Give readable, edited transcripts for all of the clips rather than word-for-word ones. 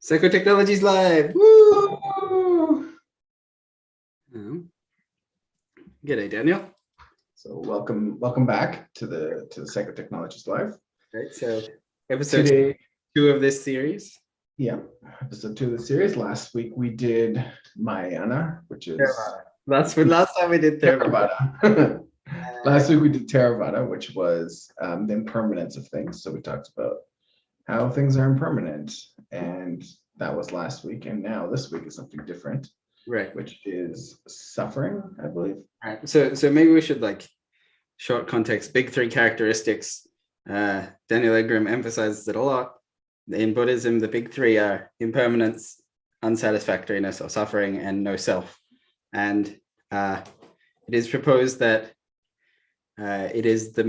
Psychotechnologies live. Woo! G'day, Daniel. So welcome back to the Psychotechnologies live. Right, so episode Today, 2 of this series. yeah, episode 2 of the series. Last week we did Mahayana, which is Last time we did Theravada. Last week we did Theravada, which was the impermanence of things. So we talked about how things are impermanent, and that was last week. And now this week is something different, right? Which is suffering, I believe. Right. So maybe we should short context. Big 3 characteristics. Daniel Egram emphasizes it a lot. In Buddhism, the big 3 are impermanence, unsatisfactoriness or suffering, and no self. And it is proposed that it is the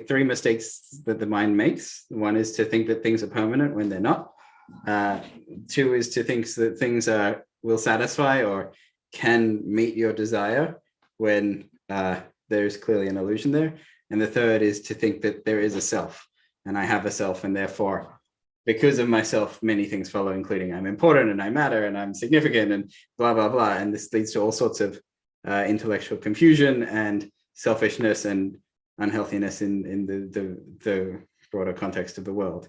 3 mistakes that the mind makes. One is to think that things are permanent when they're not. 2 is to think that things will satisfy or can meet your desire when there's clearly an illusion there. And the 3rd is to think that there is a self and I have a self, and therefore, because of myself, many things follow, including I'm important and I matter and I'm significant and blah, blah, blah. And this leads to all sorts of intellectual confusion and selfishness and unhealthiness in the broader context of the world.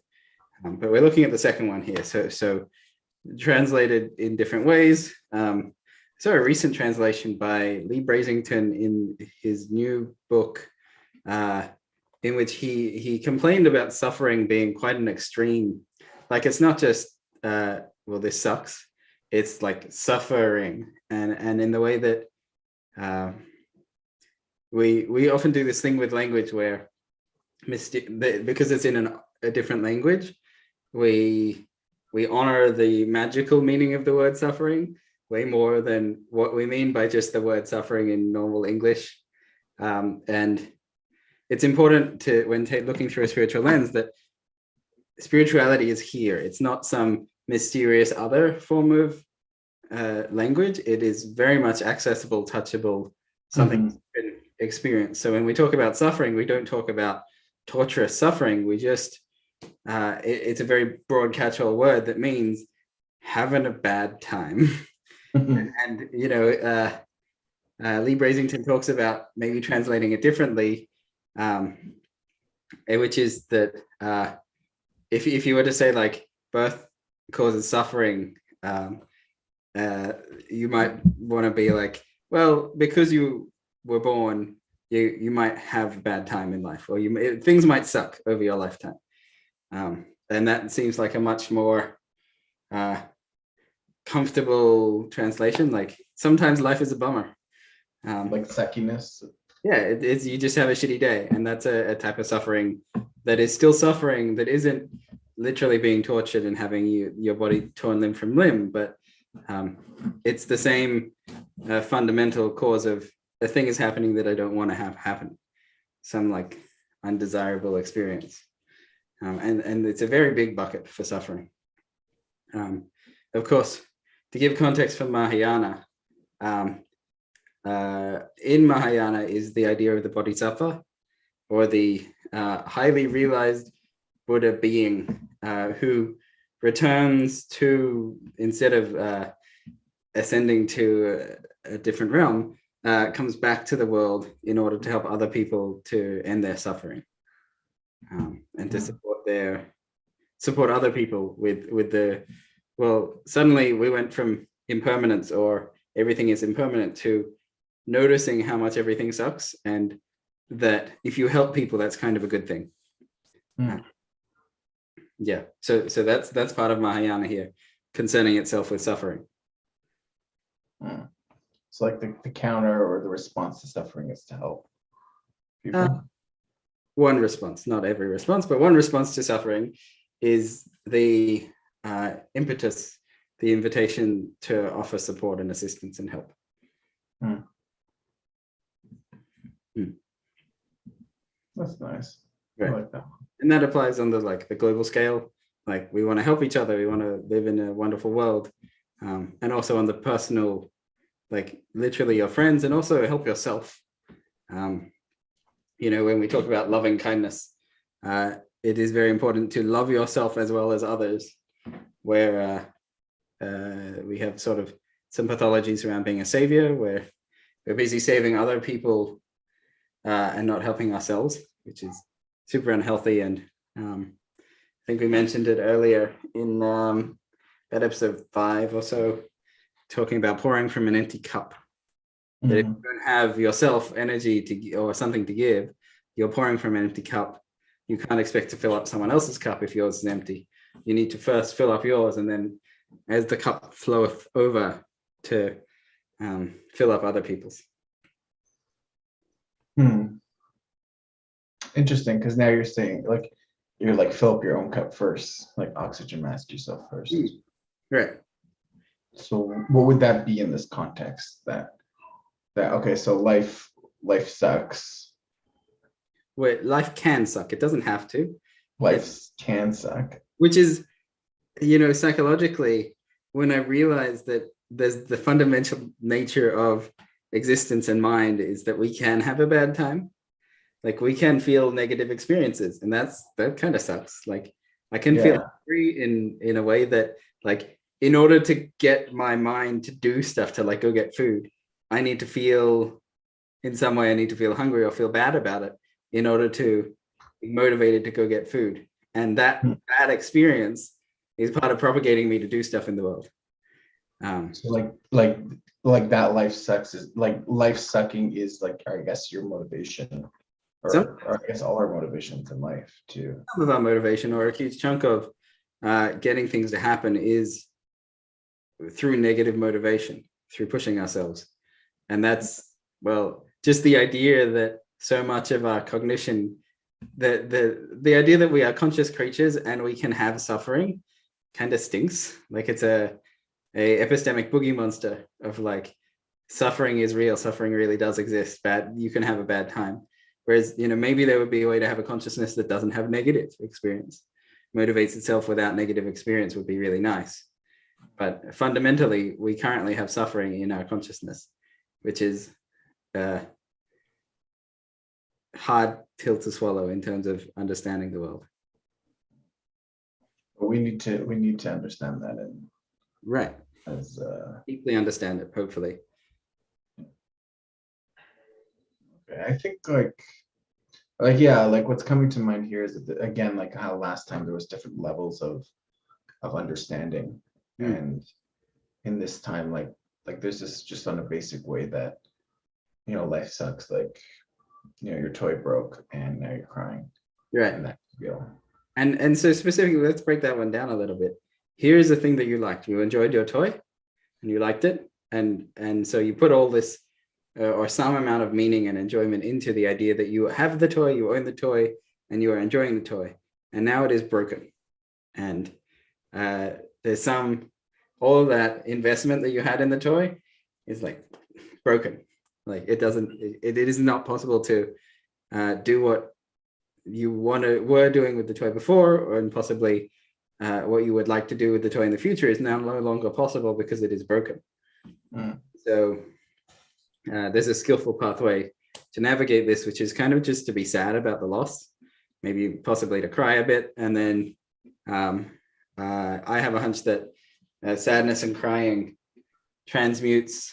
But we're looking at the second one here. So translated in different ways. So a recent translation by Lee Brasington in his new book, in which he complained about suffering being quite an extreme. Like, it's not just, well, this sucks. It's like suffering. And in the way that we often do this thing with language where, because it's in a different language, we honor the magical meaning of the word suffering way more than what we mean by just the word suffering in normal English. And it's important to, when looking through a spiritual lens, that spirituality is here. It's not some mysterious other form of language. It is very much accessible, touchable, something that's been experienced. So when we talk about suffering, we don't talk about torturous suffering. We just, it's a very broad catch-all word that means having a bad time. And you know, Lee Brasington talks about maybe translating it differently, which is that if you were to say like birth causes suffering, you might want to be like, well, because you were born, you might have a bad time in life, or things might suck over your lifetime. And that seems like a much more comfortable translation. Like, sometimes life is a bummer. Like suckiness. Yeah, it's you just have a shitty day, and that's a type of suffering that is still suffering, that isn't literally being tortured and having your body torn limb from limb, but it's the same fundamental cause of a thing is happening that I don't want to have happen, some like undesirable experience. And it's a very big bucket for suffering. Of course, to give context for Mahayana, in Mahayana is the idea of the bodhisattva, or the highly realized Buddha being who returns to, instead of ascending to a different realm, comes back to the world in order to help other people to end their suffering, and to support other people with the, well, suddenly we went from impermanence, or everything is impermanent, to noticing how much everything sucks, and that if you help people, that's kind of a good thing. Yeah, so that's part of Mahayana here, concerning itself with suffering. So like the counter or the response to suffering is to help people. One response, not every response, but one response to suffering is the impetus, the invitation to offer support and assistance and help. That's nice. Right. I like that. And that applies on the global scale. Like, we want to help each other. We want to live in a wonderful world. And also on the personal, like literally your friends, and also help yourself. You know, when we talk about loving kindness, it is very important to love yourself as well as others, where We have sort of some pathologies around being a savior, where we're busy saving other people and not helping ourselves, which is super unhealthy. And I think we mentioned it earlier in that episode 5 or so, talking about pouring from an empty cup. That if you don't have yourself energy to or something to give, you're pouring from an empty cup. You can't expect to fill up someone else's cup if yours is empty. You need to first fill up yours, and then as the cup floweth over, to fill up other people's. Interesting, because now you're saying you're fill up your own cup first, like oxygen mask yourself first. Right. So what would that be in this context? That okay, so life sucks. Wait, life can suck. It doesn't have to. Life can suck. Which is, psychologically, when I realized that there's the fundamental nature of existence and mind is that we can have a bad time. Like, we can feel negative experiences, and that kind of sucks. Like, I can feel angry in a way that, like, in order to get my mind to do stuff, to like go get food, I need to feel, in some way, I need to feel hungry or feel bad about it in order to be motivated to go get food. And that bad experience is part of propagating me to do stuff in the world. So like that life sucks is like life sucking is like, I guess, your motivation, or I guess all our motivations in life too. Some of our motivation, or a huge chunk of getting things to happen, is through negative motivation, through pushing ourselves. And that's, well, just the idea that so much of our cognition, the idea that we are conscious creatures and we can have suffering, kind of stinks. Like, it's a epistemic boogie monster of like, suffering is real, suffering really does exist, you can have a bad time. Whereas, maybe there would be a way to have a consciousness that doesn't have negative experience, motivates itself without negative experience, would be really nice. But fundamentally, we currently have suffering in our consciousness, which is hard pill to swallow in terms of understanding the world. We need to understand that, and right, as deeply understand it, hopefully. Okay, I think like what's coming to mind here is that, again, like how last time there was different levels of understanding, and in this time, like there's this just on a basic way that life sucks. Like, your toy broke and now you're crying. Right. And that's real. And so specifically, let's break that one down a little bit. Here's the thing that you liked. You enjoyed your toy and you liked it. And so you put all this or some amount of meaning and enjoyment into the idea that you have the toy, you own the toy, and you are enjoying the toy. And now it is broken. And there's all of that investment that you had in the toy is like broken. Like, it is not possible to do what you were doing with the toy before, and possibly what you would like to do with the toy in the future is now no longer possible because it is broken. So there's a skillful pathway to navigate this, which is kind of just to be sad about the loss, maybe possibly to cry a bit. And then I have a hunch that sadness and crying transmutes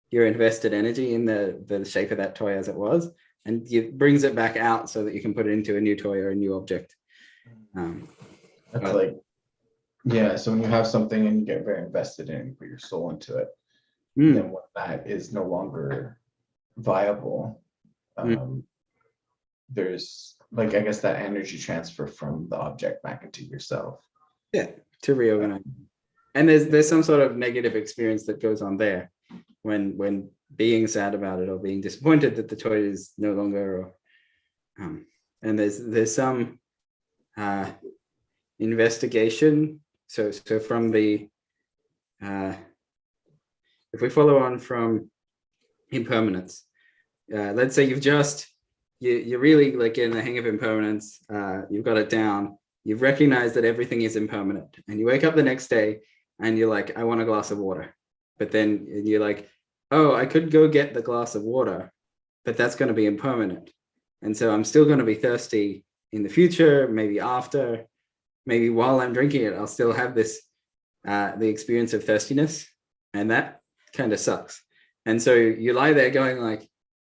your invested energy in the shape of that toy as it was, and it brings it back out so that you can put it into a new toy or a new object. That's like, yeah, so when you have something and you get very invested in it, you put your soul into it, then when that is no longer viable, there's like, I guess, that energy transfer from the object back into yourself. Yeah, to reorganize. And there's some sort of negative experience that goes on there when being sad about it or being disappointed that the toy is no longer, or and there's some investigation. So from the if we follow on from impermanence, let's say you're really like in the hang of impermanence, you've got it down, you've recognized that everything is impermanent, and you wake up the next day and you're like, I want a glass of water. But then you're like, oh, I could go get the glass of water, but that's going to be impermanent. And so I'm still going to be thirsty in the future, maybe after, maybe while I'm drinking it, I'll still have this the experience of thirstiness, and that kind of sucks. And so you lie there going like,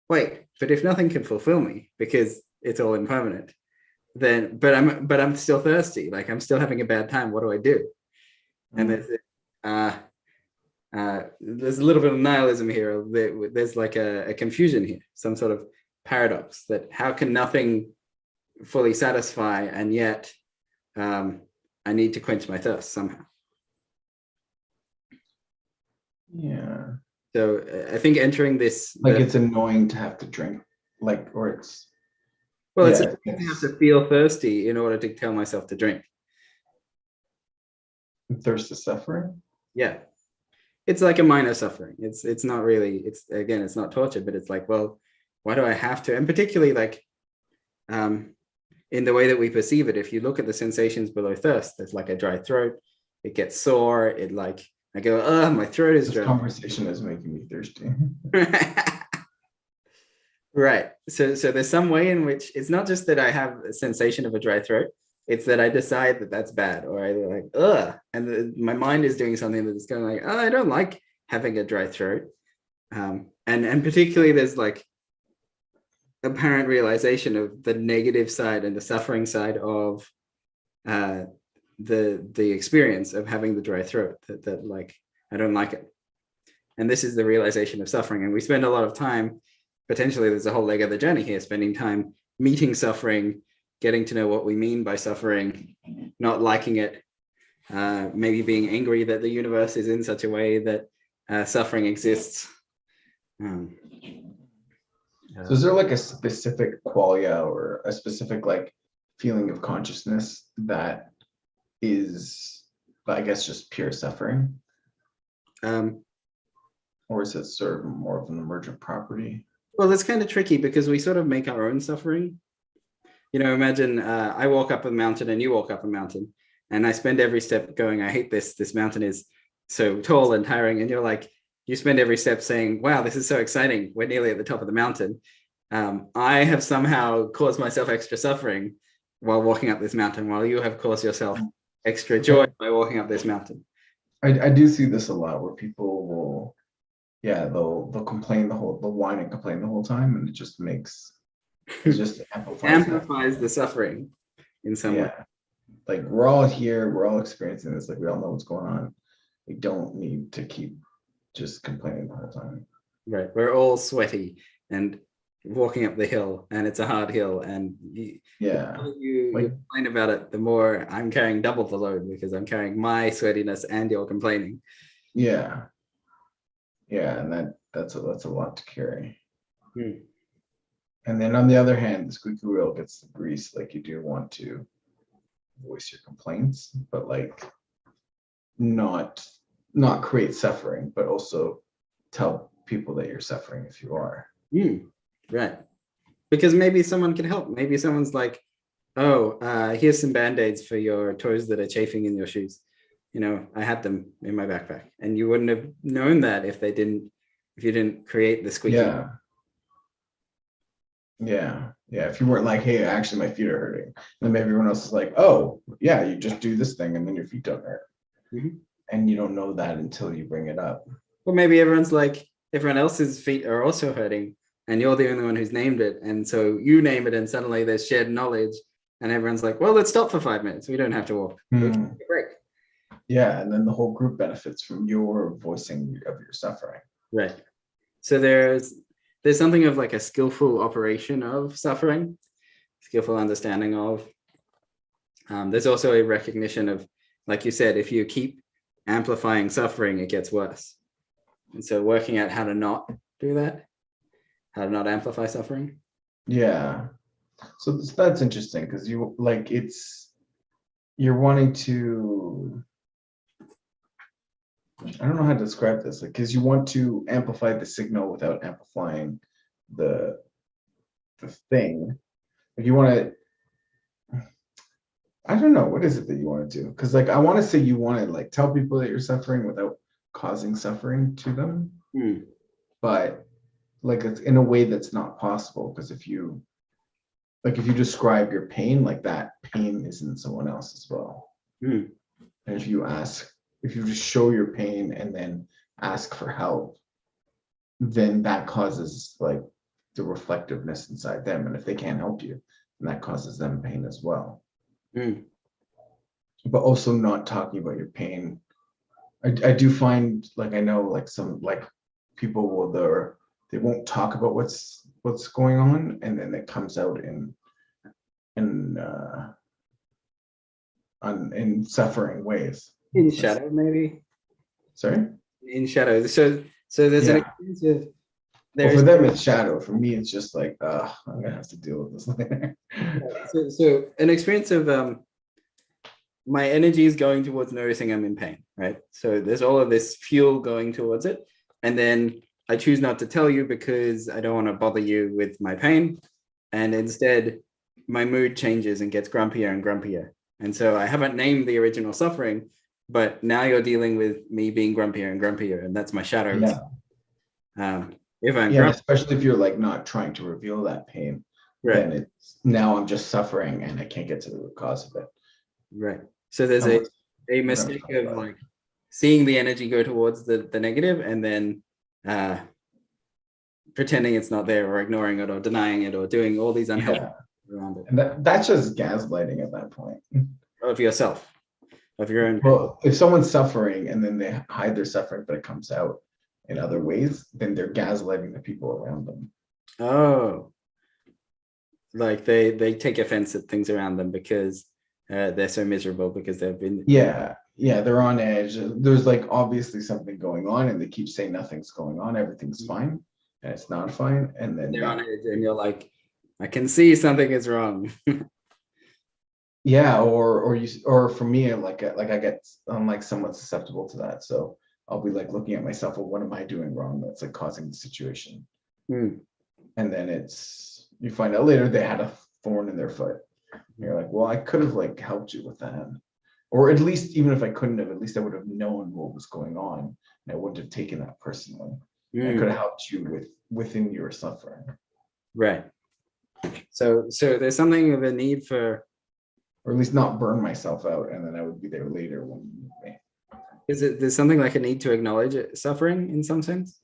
wait, but if nothing can fulfill me because it's all impermanent, then but I'm still thirsty, like I'm still having a bad time. What do I do? And there's a little bit of nihilism here. There's like a confusion here, some sort of paradox, that how can nothing fully satisfy, and yet I need to quench my thirst somehow. Yeah. So I think entering this, like it's annoying to have to drink, like, or it's, well, it's annoying to have to feel thirsty in order to tell myself to drink. Thirst is suffering. Yeah, it's like a minor suffering. It's not really, it's again, it's not torture, but it's like, well, why do I have to? And particularly like in the way that we perceive it, if you look at the sensations below thirst, there's like a dry throat, it gets sore, it like, I go, oh, my throat is dry. This conversation is making me thirsty. Right. So there's some way in which it's not just that I have a sensation of a dry throat, it's that I decide that that's bad, or I like, ugh, and my mind is doing something that is going like, oh, I don't like having a dry throat. And particularly there's like apparent realization of the negative side and the suffering side of the experience of having the dry throat, that like, I don't like it. And this is the realization of suffering. And we spend a lot of time, potentially there's a whole leg of the journey here, spending time meeting suffering, getting to know what we mean by suffering, not liking it, maybe being angry that the universe is in such a way that suffering exists. So is there like a specific qualia or a specific like feeling of consciousness that is, I guess, just pure suffering? Or is it sort of more of an emergent property? Well, that's kind of tricky because we sort of make our own suffering. You know, imagine I walk up a mountain and you walk up a mountain, and I spend every step going, I hate this. This mountain is so tall and tiring. And you're like, you spend every step saying, wow, this is so exciting. We're nearly at the top of the mountain. I have somehow caused myself extra suffering while walking up this mountain, while you have caused yourself extra joy by walking up this mountain. I do see this a lot where people will, yeah, they'll complain they'll whine and complain the whole time, and it just amplifies the suffering in some way. Like we're all here, we're all experiencing this, like we all know what's going on. We don't need to keep just complaining the whole time. Right, we're all sweaty and walking up the hill, and it's a hard hill, and you complain about it, the more I'm carrying double the load because I'm carrying my sweatiness and you're complaining. Yeah, and that's a lot to carry. And then on the other hand, the squeaky wheel gets the grease. Like you do want to voice your complaints, but like not create suffering, but also tell people that you're suffering if you are. Right. Because maybe someone can help. Maybe someone's like, oh, here's some band-aids for your toes that are chafing in your shoes. You know, I had them in my backpack, and you wouldn't have known that if you didn't create the squeaky. Yeah. If you weren't like, hey, actually my feet are hurting, then maybe everyone else is like, oh yeah, you just do this thing and then your feet don't hurt. And you don't know that until you bring it up. Well, maybe everyone's like, everyone else's feet are also hurting, and you're the only one who's named it, and so you name it, and suddenly there's shared knowledge, and everyone's like, well, let's stop for 5 minutes. We don't have to walk. We can take a break. Yeah, and then the whole group benefits from your voicing of your suffering. Right. So there's something of like a skillful operation of suffering, skillful understanding of. There's also a recognition of, like you said, if you keep amplifying suffering, it gets worse. And so working out how to not do that, how to not amplify suffering. Yeah. So that's interesting because you're wanting to, I don't know how to describe this, like, because you want to amplify the signal without amplifying the thing. Like you want to, I don't know, what is it that you want to do? Because like I want to say you want to like tell people that you're suffering without causing suffering to them, but like it's in a way that's not possible, because if you describe your pain, like that pain is in someone else as well. And if you ask if you just show your pain and then ask for help, then that causes like the reflectiveness inside them. And if they can't help you, then that causes them pain as well. Mm. But also not talking about your pain. I do find, like, I know like some like people will they won't talk about what's going on, and then it comes out in in suffering ways. In shadow, maybe. Sorry? In shadow. So there's an Yeah. experience of Well, there's for them it's shadow. For me, it's just like, I'm gonna have to deal with this later. so an experience of my energy is going towards noticing I'm in pain, right? So there's all of this fuel going towards it. And then I choose not to tell you because I don't want to bother you with my pain. And instead, my mood changes and gets grumpier and grumpier. And so I haven't named the original suffering, but now you're dealing with me being grumpier and grumpier. And that's my shadow. Yeah. If I'm Yeah, grumpy, especially if you're like not trying to reveal that pain, right, then it's now I'm just suffering and I can't get to the root cause of it. right. So there's Unless a we're gonna mistake talk of about it. like seeing the energy go towards the negative and then pretending it's not there or ignoring it or denying it or doing all these unhelpful Yeah, around it and that's just gaslighting at that point. of yourself, of your own. Well, if someone's suffering and then they hide their suffering, but it comes out in other ways, then they're gaslighting the people around them. Oh, like they take offense at things around them because they're so miserable because they've been. Yeah, they're on edge. There's like obviously something going on, and they keep saying nothing's going on, everything's fine, and it's not fine. And then They're on edge, and you're like, I can see something is wrong. yeah, or for me, I'm like somewhat susceptible to that. So I'll be like looking at myself, well, what am I doing wrong that's like causing the situation? Hmm. And then you find out later they had a thorn in their foot. And you're like, well, I could have like helped you with that. Or at least, even if I couldn't have, at least I would have known what was going on, and I wouldn't have taken that personally. I could have helped you within your suffering. Right. So there's something of a need for, or at least not burn myself out, and then I would be there later when you need me. there's something like a need to acknowledge suffering in some sense?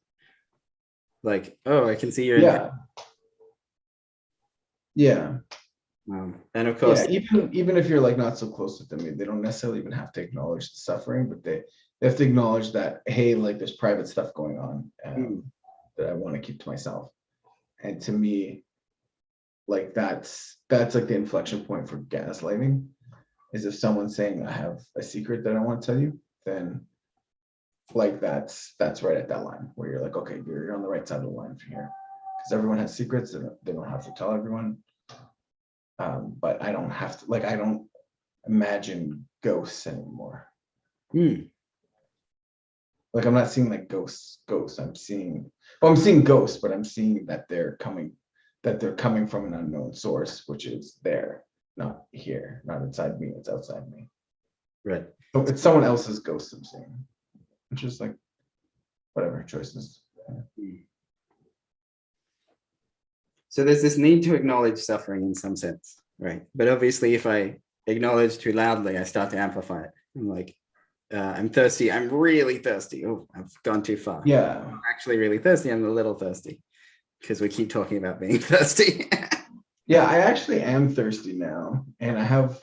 Like, oh, I can see you're in pain. Yeah. And of course, even if you're like not so close with them, they don't necessarily even have to acknowledge the suffering, but they have to acknowledge that, hey, like there's private stuff going on that I want to keep to myself. And to me, like that's like the inflection point for gaslighting, is if someone's saying I have a secret that I want to tell you, then like that's right at that line where you're like, okay, you're on the right side of the line from here, because everyone has secrets and they don't have to tell everyone. But I don't have to, like, I don't imagine ghosts anymore. Like I'm not seeing like ghosts. I'm seeing ghosts, but I'm seeing that they're coming from an unknown source, which is there, not here, not inside me, it's outside me. right. So it's someone else's ghost I'm seeing, which is like whatever choices. So there's this need to acknowledge suffering in some sense, right? But obviously, if I acknowledge too loudly, I start to amplify it. I'm like, I'm thirsty. I'm really thirsty. Oh, I've gone too far. Yeah. I'm actually really thirsty. I'm a little thirsty because we keep talking about being thirsty. Yeah, I actually am thirsty now, and I have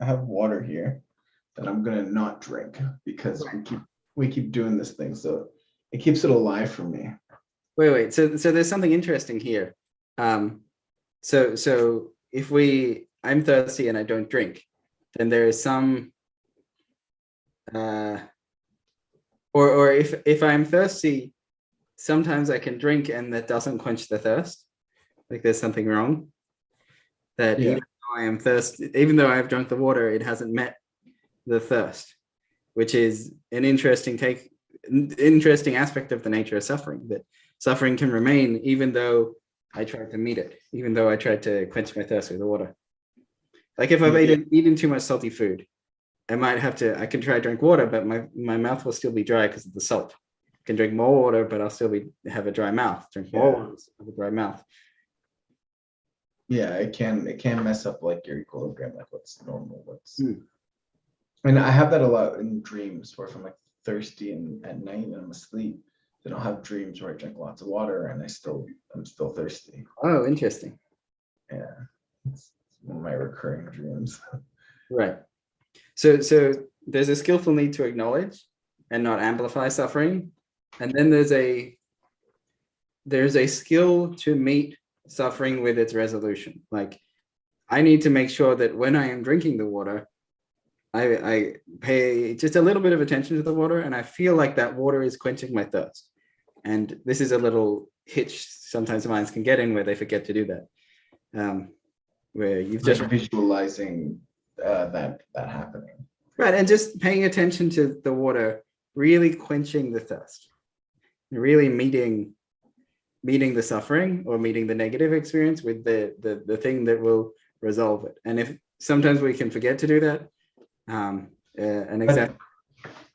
water here that I'm gonna not drink because we keep doing this thing, so it keeps it alive for me. Wait. So there's something interesting here. So if I'm thirsty and I don't drink, then there is some, or if I'm thirsty, sometimes I can drink and that doesn't quench the thirst. Like there's something wrong. That even though I am thirsty, even though I've drunk the water, it hasn't met the thirst, which is an interesting aspect of the nature of suffering. That suffering can remain even though I tried to meet it, even though I tried to quench my thirst with the water. Like if I've eaten too much salty food, I can try to drink water, but my mouth will still be dry because of the salt. I can drink more water, but I'll still have a dry mouth. Drink more water, have a dry mouth. Yeah, it can mess up like your equilibrium, like what's normal, And I have that a lot in dreams where if I'm like thirsty and at night and I'm asleep, then I'll have dreams where I drink lots of water and I'm still thirsty. Oh, interesting. Yeah. It's one of my recurring dreams. Right. So there's a skillful need to acknowledge and not amplify suffering. And then there's a skill to meet suffering with its resolution. Like, I need to make sure that when I am drinking the water, I pay just a little bit of attention to the water, and I feel like that water is quenching my thirst. And this is a little hitch sometimes minds can get in where they forget to do that. Where you've Like just visualizing that happening. right, and just paying attention to the water, really quenching the thirst, really meeting the suffering or meeting the negative experience with the thing that will resolve it. And if sometimes we can forget to do that, an example.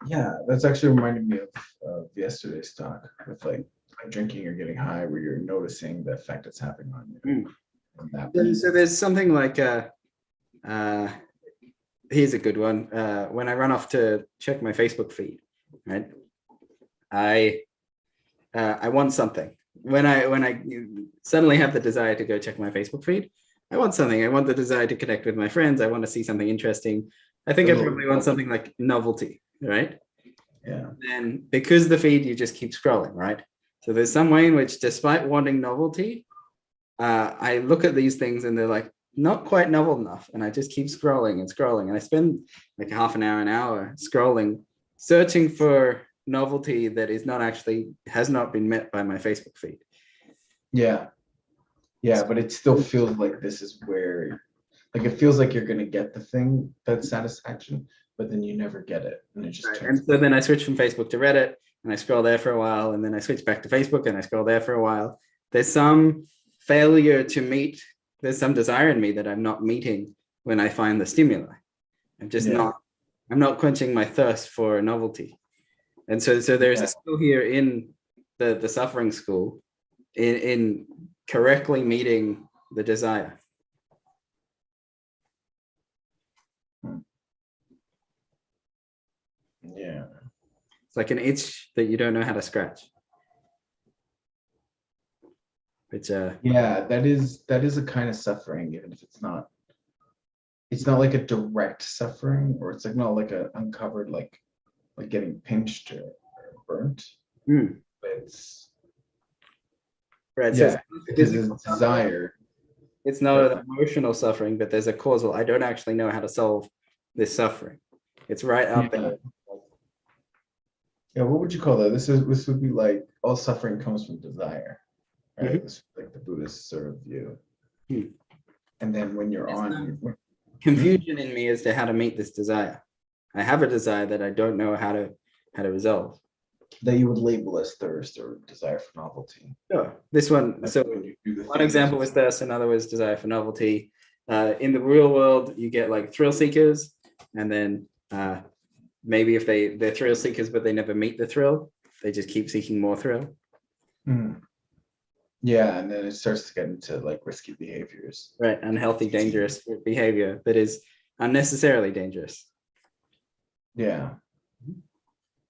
Yeah, that's actually reminding me of yesterday's talk with like drinking or getting high, where you're noticing the effect it's having on you. So there's something like here's a good one. When I run off to check my Facebook feed, right? I want something. When I suddenly have the desire to go check my Facebook feed, I want something. I want the desire to connect with my friends. I want to see something interesting. I think I probably want something like novelty, right? Yeah. And because the feed, you just keep scrolling, right? So there's some way in which, despite wanting novelty, I look at these things and they're like not quite novel enough, and I just keep scrolling and scrolling, and I spend like half an hour scrolling, searching for novelty that has not been met by my Facebook feed. Yeah. Yeah, but it still feels like this is where, like, it feels like you're gonna get the thing, that satisfaction, but then you never get it, and it just right. turns. And so then I switch from Facebook to Reddit, and I scroll there for a while, and then I switch back to Facebook, and I scroll there for a while. There's some failure to meet. There's some desire in me that I'm not meeting when I find the stimuli. I'm just not. I'm not quenching my thirst for novelty, and so there's a skill here in the suffering school, in correctly meeting the desire. Yeah. It's like an itch that you don't know how to scratch. Which yeah, that is a kind of suffering, even if it's not like a direct suffering, or it's like not like a uncovered, like getting pinched or burnt. It's right. Yeah, So because it's desire. It's not an emotional suffering, but there's a causal. I don't actually know how to solve this suffering. It's right up there. Yeah, what would you call that? This would be like all suffering comes from desire, right? This is like the Buddhist sort of view. And then when you're confusion in me as to how to meet this desire. I have a desire that I don't know how to resolve. That you would label as thirst or desire for novelty. Sure. This one. So one example was thirst, another was desire for novelty. In the real world, you get like thrill seekers, and then maybe if they're thrill seekers but they never meet the thrill, they just keep seeking more thrill. Yeah, and then it starts to get into like risky behaviors. Right, unhealthy, dangerous behavior that is unnecessarily dangerous. Yeah.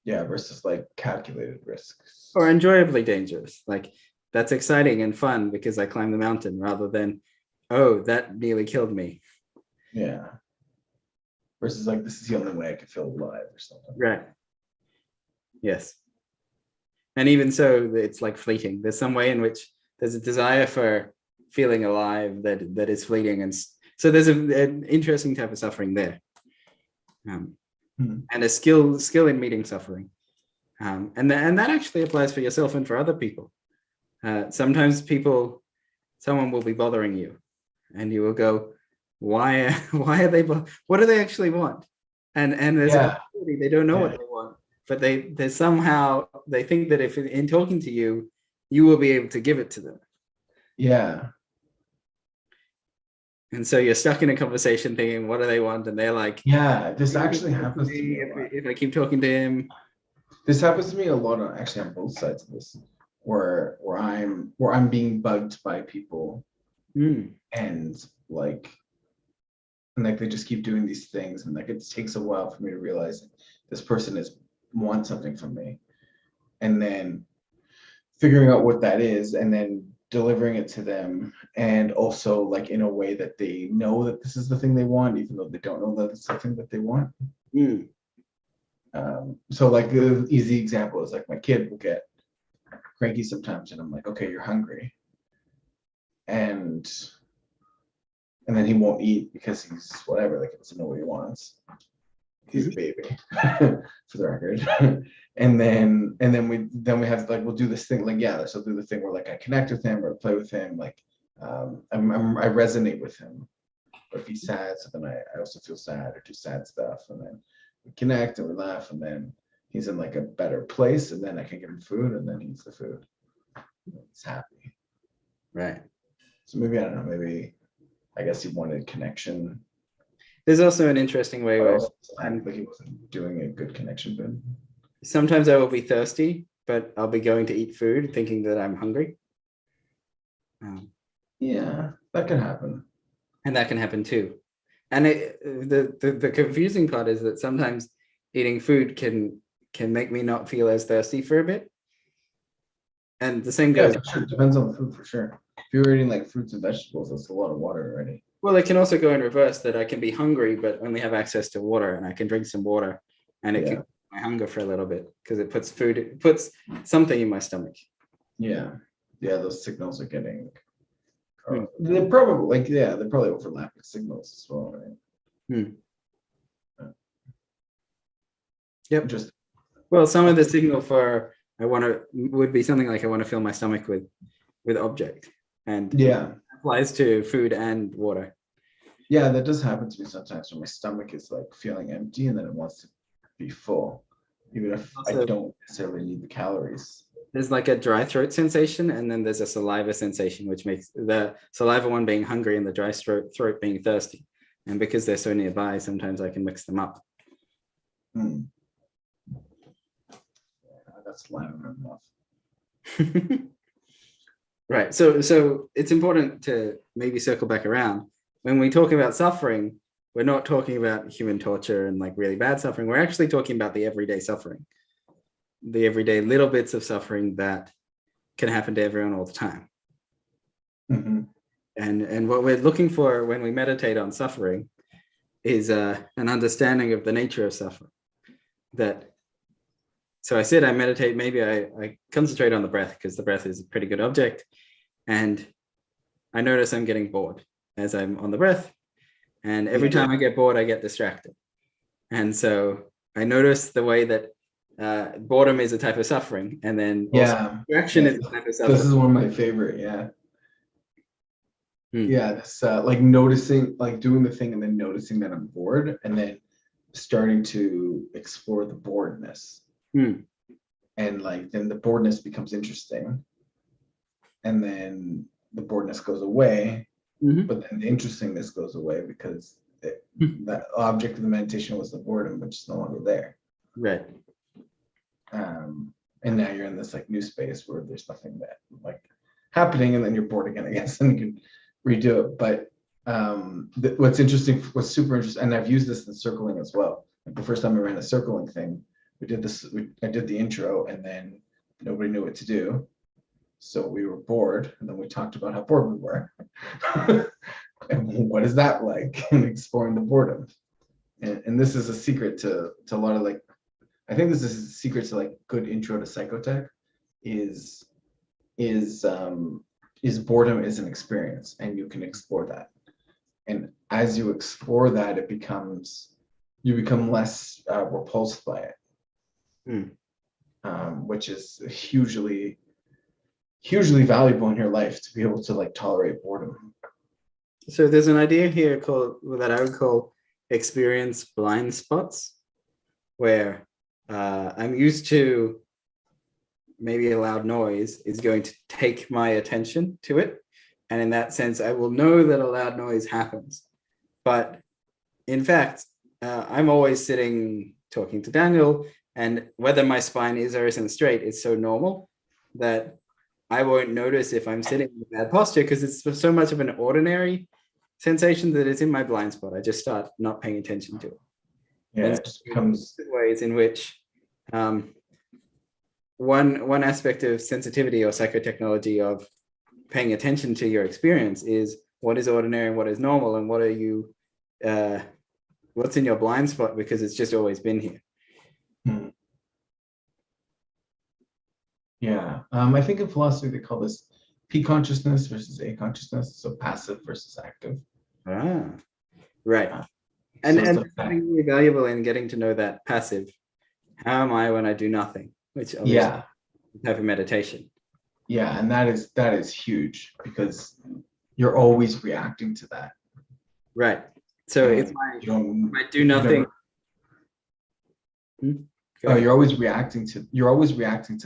Yeah, versus like calculated risks. Or enjoyably dangerous. Like, that's exciting and fun because I climbed the mountain, rather than, oh, that nearly killed me. Yeah. Versus like, this is the only way I can feel alive or something. Right. Yes. And even so, it's like fleeting. There's some way in which there's a desire for feeling alive that is fleeting. And so there's an interesting type of suffering there. And a skill in meeting suffering. And that actually applies for yourself and for other people. Sometimes someone will be bothering you, and you will go, why are they, what do they actually want? And there's a possibility they don't know what they want, but they somehow, they think that if in talking to you, you will be able to give it to them. Yeah. And so you're stuck in a conversation thinking, what do they want? And they're like, yeah, this actually happens to me if I keep talking to him. This happens to me a lot on both sides of this, where I'm being bugged by people, and like and like they just keep doing these things, and like it takes a while for me to realize this person wants something from me, and then figuring out what that is, and then delivering it to them, and also like in a way that they know that this is the thing they want, even though they don't know that it's something that they want. So like the easy example is like my kid will get cranky sometimes, and I'm like, okay, you're hungry, and then he won't eat because he's whatever, like he doesn't know what he wants. He's a baby, for the record. and then we have like we'll do this thing, like so I'll do the thing where like I connect with him or play with him, like I resonate with him. Or if he's sad, so then I also feel sad or do sad stuff, and then we connect and we laugh, and then he's in like a better place, and then I can give him food, and then he eats the food. He's happy. Right. So maybe I don't know. Maybe I guess he wanted connection. There's also an interesting way where like he wasn't doing a good connection, but sometimes I will be thirsty, but I'll be going to eat food thinking that I'm hungry. Yeah, that can happen. And that can happen too. And the confusing part is that sometimes eating food can make me not feel as thirsty for a bit. And the same goes. Yeah, sure. It depends on the food for sure. If you're eating like fruits and vegetables, that's a lot of water already. Well, it can also go in reverse, that I can be hungry but only have access to water, and I can drink some water, and it can my hunger for a little bit because it puts something in my stomach. Yeah, those signals are getting. They're probably they're probably overlapping signals as well, right? Yep. Just well, some of the signal for would be something like I want to fill my stomach with object, and applies to food and water. Yeah, that does happen to me sometimes when my stomach is like feeling empty and then it wants to be full, even if also, I don't necessarily need the calories. There's like a dry throat sensation, and then there's a saliva sensation, which makes the saliva one being hungry and the dry throat being thirsty. And because they're so nearby, sometimes I can mix them up. Yeah, that's loud enough. Right. So it's important to maybe circle back around. When we talk about suffering, we're not talking about human torture and like really bad suffering. We're actually talking about the everyday suffering, the everyday little bits of suffering that can happen to everyone all the time. And what we're looking for when we meditate on suffering is an understanding of the nature of suffering. So I said I meditate, maybe I concentrate on the breath because the breath is a pretty good object. And I notice I'm getting bored as I'm on the breath. And every time I get bored, I get distracted. And so I notice the way that boredom is a type of suffering. And then distraction is a type of suffering. This is one of my favorite, Yeah, this like noticing, like doing the thing and then noticing that I'm bored, and then starting to explore the boredness. And like then the boredness becomes interesting, and then the boredness goes away, but then the interestingness goes away because that object of the meditation was the boredom, which is no longer there. Right. And now you're in this like new space where there's nothing that like happening, and then you're bored again, I guess, and you can redo it. But what's super interesting, and I've used this in circling as well. Like the first time I ran a circling thing, we did this. I did the intro, and then nobody knew what to do, so we were bored, and then we talked about how bored we were, and what is that like, and exploring the boredom. And this is a secret to a lot of like, I think this is a secret to like good intro to psychotech, is boredom is an experience, and you can explore that. And as you explore that, you become less repulsed by it. Which is hugely valuable in your life, to be able to like tolerate boredom. So there's an idea here that I would call experience blind spots, where I'm used to maybe a loud noise is going to take my attention to it, and in that sense I will know that a loud noise happens, but in fact I'm always sitting talking to Daniel, and whether my spine is or isn't straight, it's so normal that I won't notice if I'm sitting in a bad posture, because it's so much of an ordinary sensation that is in my blind spot, I just start not paying attention to it. Yeah, And it just becomes ways in which one aspect of sensitivity or psychotechnology of paying attention to your experience is what is ordinary and what is normal, and what are you what's in your blind spot because it's just always been here. Yeah, I think in philosophy they call this P consciousness versus A consciousness, so passive versus active. Right. And something really valuable in getting to know that passive. How am I when I do nothing? Which obviously type of meditation. Yeah, and that is huge because you're always reacting to that. Right. So if I do nothing. You're always reacting to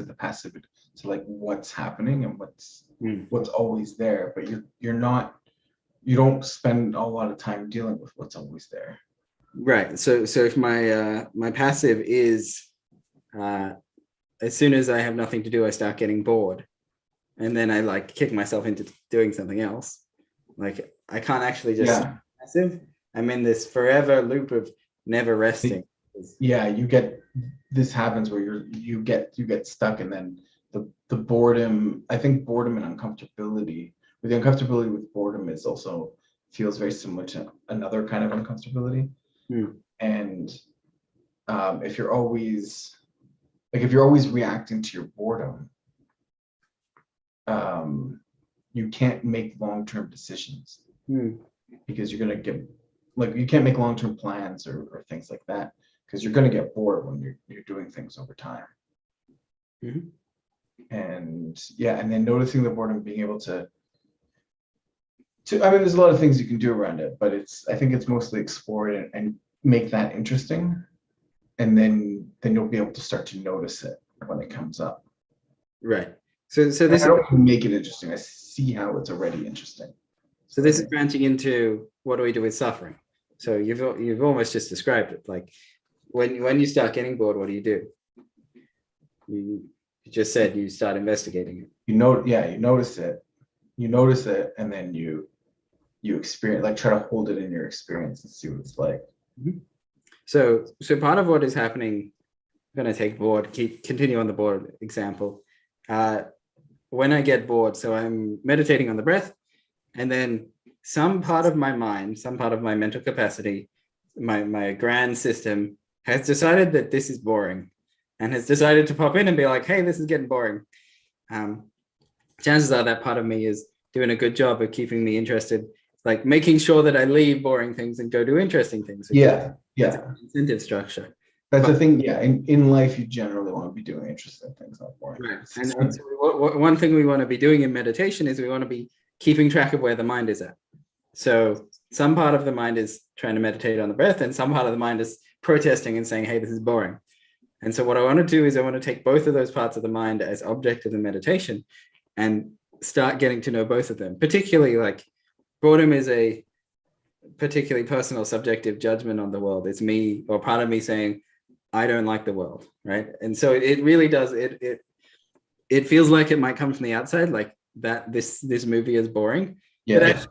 the passive, to like what's happening and what's always there, but you don't spend a lot of time dealing with what's always there. Right. So if my passive is as soon as I have nothing to do, I start getting bored, and then I like kick myself into doing something else. Like I can't actually just passive. I'm in this forever loop of never resting. Yeah, this happens where you get stuck, and then the boredom. I think boredom and uncomfortability. With the uncomfortability with boredom is also feels very similar to another kind of uncomfortability. And if you're always reacting to your boredom, you can't make long-term decisions because you're gonna get you can't make long-term plans or things like that because you're gonna get bored when you're doing things over time. And and then noticing the boredom, being able to I mean, there's a lot of things you can do around it, but I think it's mostly explore it and make that interesting, and then you'll be able to start to notice it when it comes up. Right. So this I don't make it interesting. I see how it's already interesting. So this is branching into what do we do with suffering. So you've almost just described it. Like when you start getting bored, what do? You just said you start investigating it. You notice it, and then you experience, like try to hold it in your experience and see what it's like. So part of what is happening, I'm going to take bored, continue on the bored example. When I get bored, so I'm meditating on the breath, and then some part of my mind, some part of my mental capacity, my grand system has decided that this is boring and has decided to pop in and be like, hey, this is getting boring. Chances are that part of me is doing a good job of keeping me interested, like making sure that I leave boring things and go do interesting things. Incentive structure. That's the thing. Yeah, in life, you generally want to be doing interesting things, not boring. Right. And so one thing we want to be doing in meditation is we want to be keeping track of where the mind is at. So some part of the mind is trying to meditate on the breath, and some part of the mind is protesting and saying, hey, this is boring. And so what I want to do is I want to take both of those parts of the mind as object of the meditation and start getting to know both of them. Particularly, like, boredom is a particularly personal, subjective judgment on the world. It's me, or part of me, saying, I don't like the world, right? And so it really does, it feels like it might come from the outside, like that this movie is boring, but actually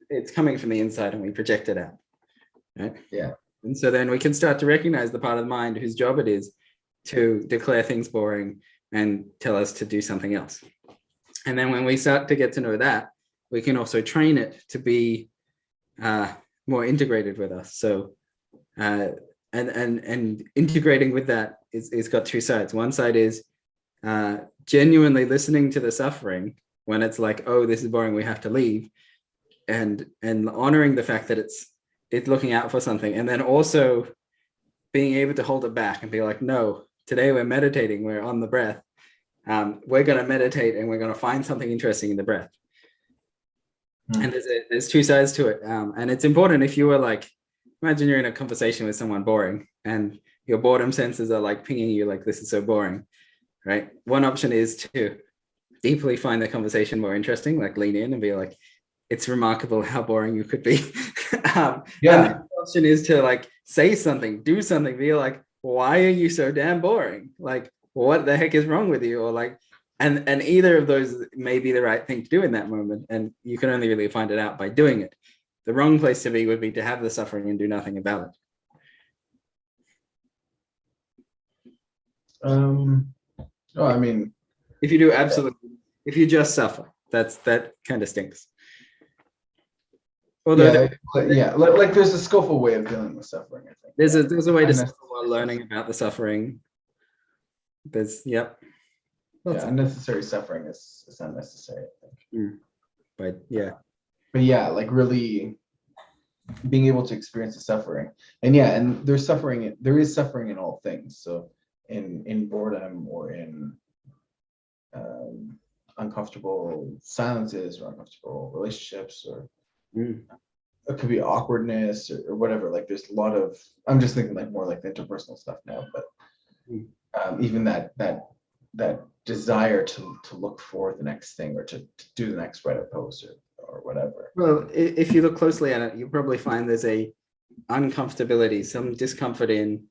it's coming from the inside and we project it out, right? Yeah. And so then we can start to recognize the part of the mind whose job it is to declare things boring and tell us to do something else. And then when we start to get to know that, we can also train it to be more integrated with us. So and integrating with that is got two sides. One side is genuinely listening to the suffering when it's like, oh, this is boring, we have to leave, and honoring the fact that it's looking out for something, and then also being able to hold it back and be like, no, today we're meditating, we're on the breath, we're going to meditate and we're going to find something interesting in the breath. And there's two sides to it, and it's important. If you were like, imagine you're in a conversation with someone boring and your boredom senses are like pinging you like, this is so boring, right? One option is to deeply find the conversation more interesting, like lean in and be like, it's remarkable how boring you could be. And the option is to like say something, do something, be like, why are you so damn boring? Like, what the heck is wrong with you? Or like, and either of those may be the right thing to do in that moment. And you can only really find it out by doing it. the wrong place to be would be to have the suffering and do nothing about it. I mean, if you do absolutely, if you just suffer, that kind of stinks. Although like there's a skillful way of dealing with suffering, I think. There's a way to suffer while learning about the suffering. Unnecessary suffering is unnecessary, I think. But like really being able to experience the suffering, and there is suffering in all things. So in boredom or in uncomfortable silences or uncomfortable relationships, or it could be awkwardness or whatever. Like there's a lot of, I'm just thinking like more like the interpersonal stuff now, but even that desire to look for the next thing, or to do the next Reddit post or whatever. Well, if you look closely at it, you'll probably find there's a uncomfortability, some discomfort in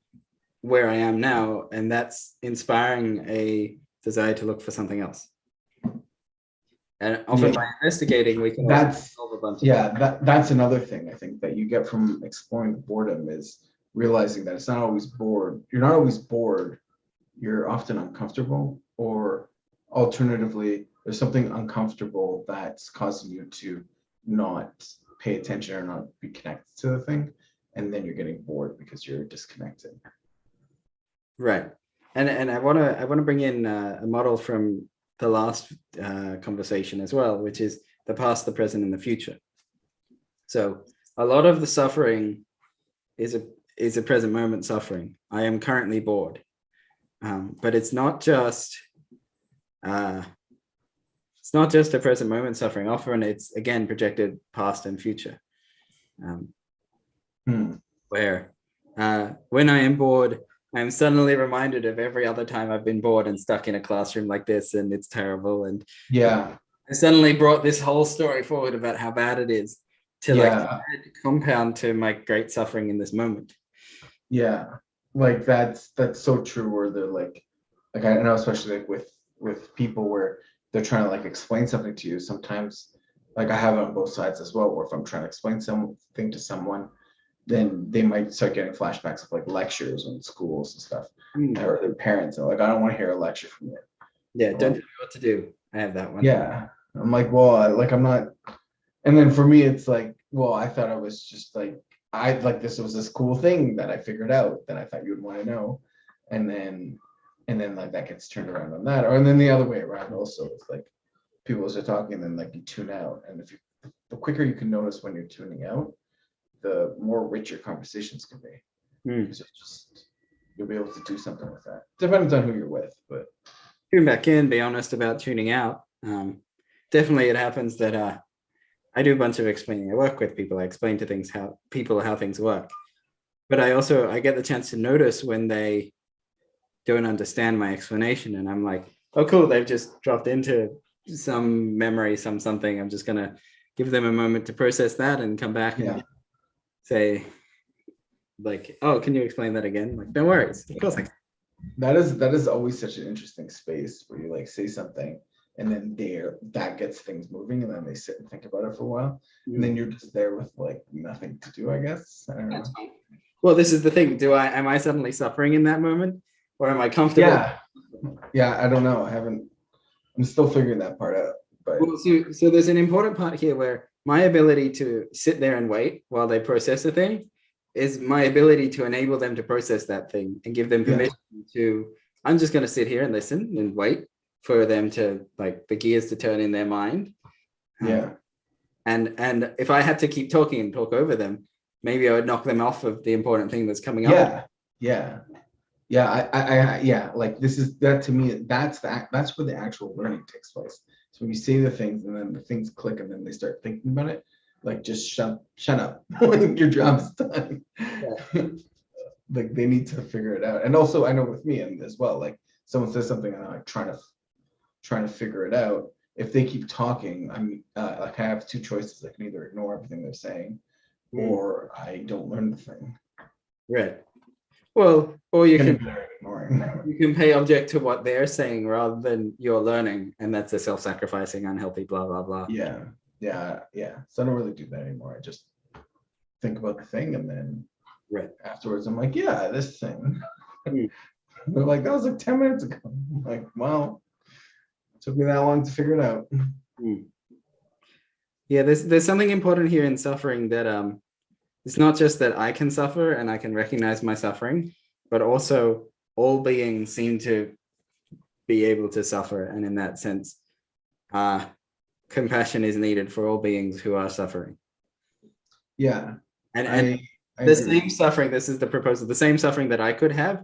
where I am now, and that's inspiring a desire to look for something else. And often by investigating, we can solve a bunch of that's another thing I think that you get from exploring boredom, is realizing that it's not always bored. You're not always bored. You're often uncomfortable, or alternatively, there's something uncomfortable that's causing you to not pay attention or not be connected to the thing, and then you're getting bored because you're disconnected. Right, and I want to bring in a model from the last conversation as well, which is the past, the present, and the future. So a lot of the suffering is a present moment suffering. I am currently bored, but it's not just a present moment suffering. Often it's again projected past and future, where when I am bored, I'm suddenly reminded of every other time I've been bored and stuck in a classroom like this, and it's terrible. And I suddenly brought this whole story forward about how bad it is to compound to my great suffering in this moment. Yeah, like that's so true. Where they're like I know, especially like with people where they're trying to like explain something to you. Sometimes, like I have it on both sides as well, where if I'm trying to explain something to someone, then they might start getting flashbacks of like lectures in schools and stuff, or their parents are like, I don't want to hear a lecture from you. Yeah, don't tell me what to do. I have that one. Yeah, I'm like, well, I'm not. And then for me, it's like, well, I thought I was just like, this was this cool thing that I figured out that I thought you would want to know, and then like that gets turned around on that, or and then the other way around also. It's like people start talking, and then like you tune out, and the quicker you can notice when you're tuning out, the more rich your conversations can be. Because you'll be able to do something with that. Depends on who you're with, but tune back in, be honest about tuning out. Definitely it happens that I do a bunch of explaining. I work with people, I explain to things how things work. But I get the chance to notice when they don't understand my explanation, and I'm like, oh cool, they've just dropped into some memory, something. I'm just gonna give them a moment to process that and come back and say, like, oh, can you explain that again? Like, no worries, of course I can. That is always such an interesting space where you like say something, and then that gets things moving, and then they sit and think about it for a while, and then you're just there with like nothing to do, I guess. I don't know. Well, this is the thing. Am I suddenly suffering in that moment, or am I comfortable? Yeah, I don't know. I'm still figuring that part out. But so there's an important part here where my ability to sit there and wait while they process a thing is my ability to enable them to process that thing and give them permission to, I'm just going to sit here and listen and wait for them to, like, the gears to turn in their mind. And if I had to keep talking and talk over them, maybe I would knock them off of the important thing that's coming up. Like this is that to me, that's where the actual learning takes place. So when you say the things and then the things click and then they start thinking about it, like just shut up. Your job's done. Like they need to figure it out. And also I know with me and as well, like someone says something and I'm like trying to figure it out. If they keep talking, I'm like I have two choices. I can either ignore everything they're saying or I don't learn the thing. Right. Well, or you can pay object to what they're saying rather than you're learning, and that's a self-sacrificing, unhealthy, blah blah blah. Yeah. So I don't really do that anymore. I just think about the thing, and then Right. afterwards I'm like, yeah, this thing. Mm. They're like, that was like 10 minutes ago. I'm like, well, it took me that long to figure it out. Mm. Yeah, there's something important here in suffering that it's not just that I can suffer and I can recognize my suffering, but also all beings seem to be able to suffer, and in that sense, compassion is needed for all beings who are suffering. Yeah, And I the agree. same suffering, this is the proposal, the same suffering that I could have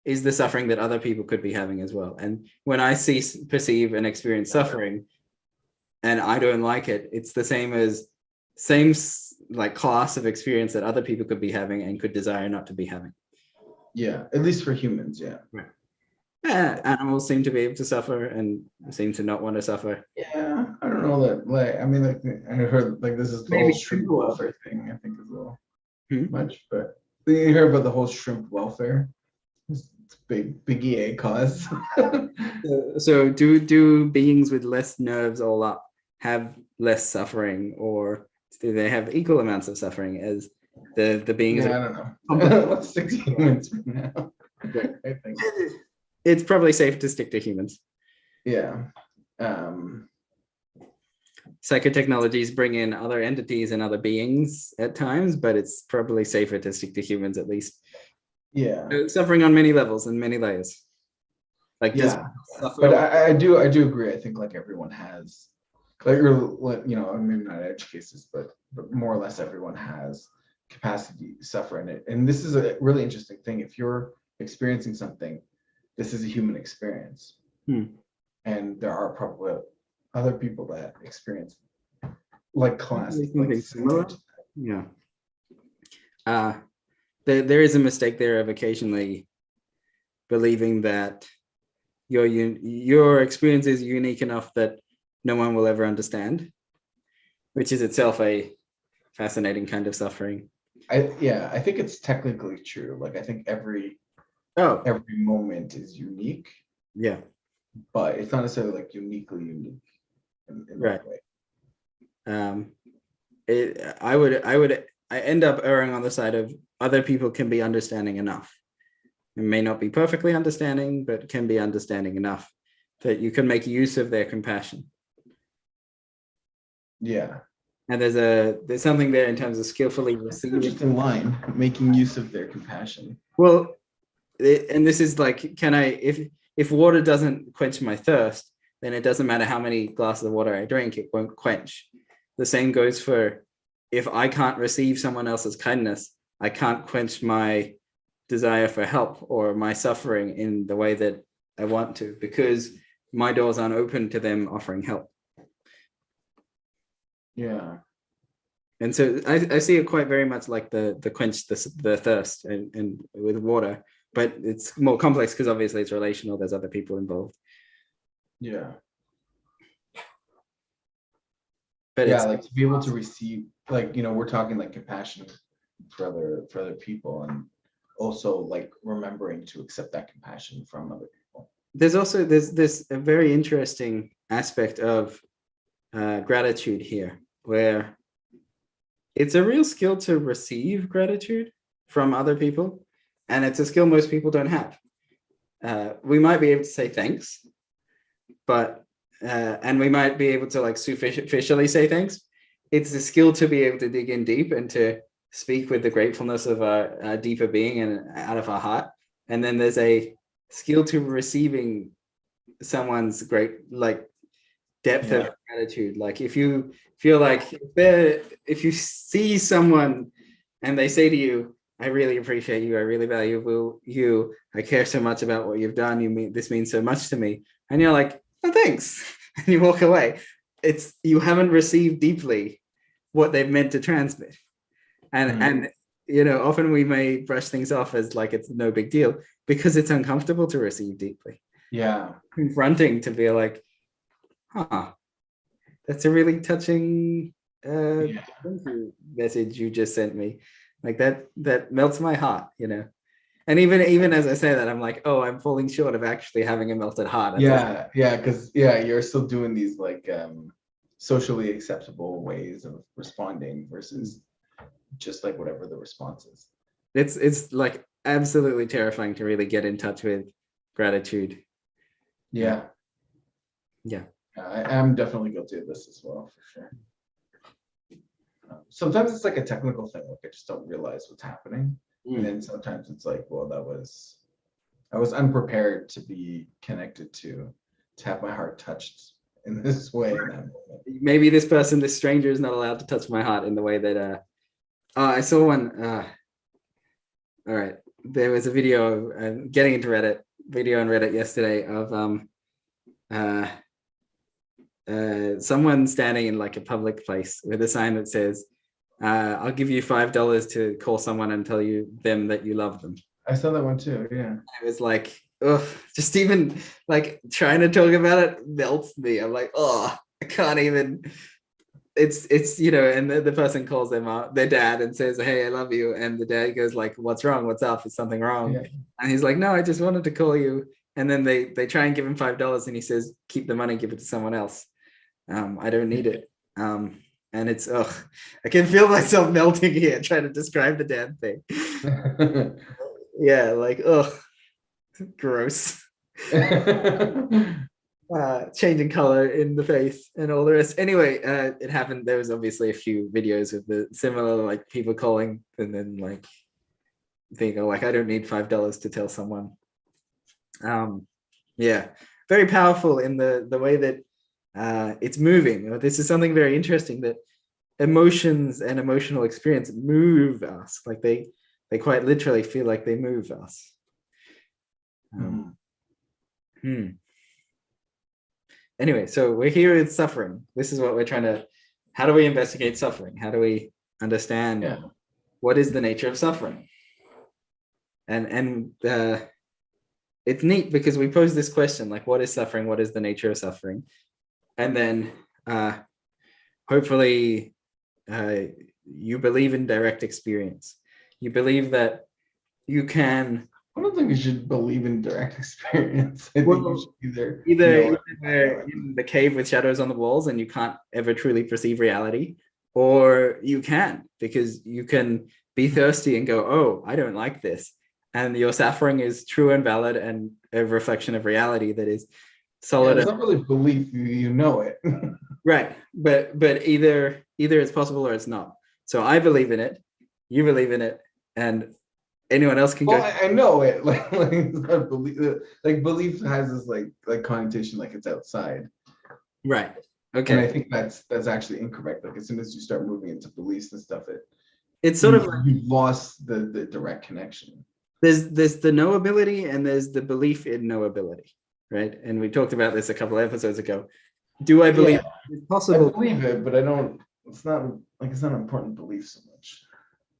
is the suffering that other people could be having as well. And when I perceive and experience suffering and I don't like it, it's the same like class of experience that other people could be having and could desire not to be having. Yeah, at least for humans, yeah. Right. Yeah, animals seem to be able to suffer and seem to not want to suffer. Yeah, I don't know that. Like, I mean, like I heard like this is the whole Maybe shrimp people. welfare thing. I think is a little Hmm? much, but you hear about the whole shrimp welfare? It's big EA cause. So do beings with less nerves all up have less suffering, or do they have equal amounts of suffering as the beings? Yeah, I don't know. Let's stick to humans for now. I think. It's probably safe to stick to humans. Yeah. Psychotechnologies bring in other entities and other beings at times, but it's probably safer to stick to humans at least. Yeah. Suffering on many levels and many layers. Like Yeah. But I do agree. I think like everyone has, like, you know, maybe not edge cases, but more or less everyone has capacity to suffer in it. And this is a really interesting thing. If you're experiencing something, this is a human experience. And there are probably other people that experience like class, like similar. Yeah. There is a mistake there of occasionally believing that your experience is unique enough that no one will ever understand, which is itself a fascinating kind of suffering. I think it's technically true. Like I think every moment is unique. Yeah. But it's not necessarily like uniquely unique in right. that way. I end up erring on the side of other people can be understanding enough. It may not be perfectly understanding, but can be understanding enough that you can make use of their compassion. Yeah. And there's something there in terms of skillfully receiving. Interesting line, making use of their compassion. Well, and this is like, if water doesn't quench my thirst, then it doesn't matter how many glasses of water I drink, it won't quench. The same goes for if I can't receive someone else's kindness, I can't quench my desire for help or my suffering in the way that I want to, because my doors aren't open to them offering help. Yeah. And so I see it quite very much like the quench the thirst and with water, but it's more complex because obviously it's relational. There's other people involved. Yeah. But yeah, like to be able to receive, like, you know, we're talking like compassion for other people, and also like remembering to accept that compassion from other people. There's also this a very interesting aspect of gratitude here, where it's a real skill to receive gratitude from other people, and it's a skill most people don't have. We might be able to say thanks, but and we might be able to like superficially say thanks. It's a skill to be able to dig in deep and to speak with the gratefulness of our deeper being and out of our heart. And then there's a skill to receiving someone's great like depth of gratitude. Like if you feel like if you see someone and they say to you, I really appreciate you, I really value you, I care so much about what you've done, this means so much to me, and you're like, oh, thanks, and you walk away, it's you haven't received deeply what they've meant to transmit. And you know, often we may brush things off as like it's no big deal because it's uncomfortable to receive deeply. Yeah. Confronting to be like, that's a really touching message you just sent me. Like that melts my heart, you know. And even as I say that, I'm like, oh, I'm falling short of actually having a melted heart. Because you're still doing these like socially acceptable ways of responding versus just like whatever the response is. It's like absolutely terrifying to really get in touch with gratitude. Yeah. Yeah. I am definitely guilty of this as well, for sure. Sometimes it's like a technical thing, like I just don't realize what's happening. And then sometimes it's like, well, I was unprepared to be connected to have my heart touched in this way. Maybe this stranger is not allowed to touch my heart in the way that I saw one. All right. There was a video getting into video on Reddit yesterday of someone standing in like a public place with a sign that says, I'll give you $5 to call someone and tell them that you love them. I saw that one too, yeah. It was like, oh, just even like trying to talk about it melts me. I'm like, oh, I can't even. It's you know, and the person calls their dad and says, hey, I love you. And the dad goes like, what's wrong? What's up? Is something wrong? Yeah. And he's like, no, I just wanted to call you. And then they try and give him $5 and he says, keep the money, give it to someone else. I don't need it. And it's, I can feel myself melting here trying to describe the damn thing. Yeah, like, gross. Changing color in the face and all the rest. Anyway, it happened. There was obviously a few videos of the similar, like people calling and then like they go like, I don't need $5 to tell someone. Yeah, very powerful in the way that it's moving. This is something very interesting, that emotions and emotional experience move us. Like they quite literally feel like they move us. Anyway, so we're here with suffering. This is what we're trying to, how do we investigate suffering? How do we understand what is the nature of suffering? And it's neat because we pose this question, like, what is suffering? What is the nature of suffering? And then hopefully you believe in direct experience. You believe that you can. I don't think you should believe in direct experience. I think you should either in the cave with shadows on the walls and you can't ever truly perceive reality, or you can, because you can be thirsty and go, oh, I don't like this. And your suffering is true and valid and a reflection of reality that is solid. It's not really belief, you know it. Right. But either it's possible or it's not. So I believe in it, you believe in it, and anyone else can go. I know it. Like it's not belief. Like belief has this like connotation, like it's outside. Right. Okay. And I think that's actually incorrect. Like as soon as you start moving into beliefs and stuff, it's sort of like you've lost the direct connection. There's the knowability and there's the belief in knowability, right? And we talked about this a couple of episodes ago. Do I believe it's possible? I believe it, but I don't. It's not an important belief so much.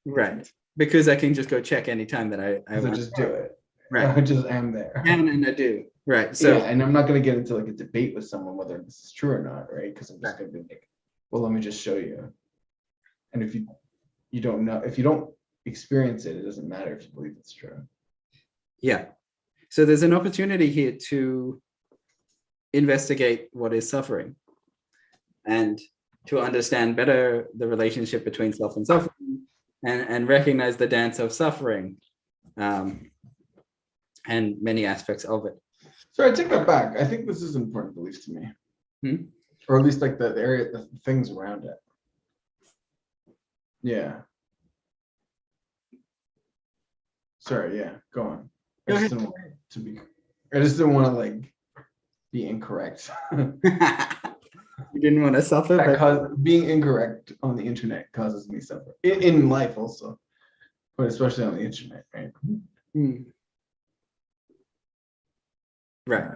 Right. Because I can just go check anytime that I want. Just do it. Right. I just am there. And I do. Right. So and I'm not going to get into like a debate with someone whether this is true or not, right? Because I'm just going to be like, well, let me just show you. And if you don't know, if you don't experience it, it doesn't matter if you believe it's true. Yeah. So there's an opportunity here to investigate what is suffering and to understand better the relationship between self and suffering, and recognize the dance of suffering and many aspects of it. So I take that back. I think this is an important belief to me. Or at least like the area, the things around it. Yeah. Sorry, yeah, go on. I just didn't want to like be incorrect. You didn't want to suffer? Being incorrect on the internet causes me suffer. In life also, but especially on the internet, right? Right.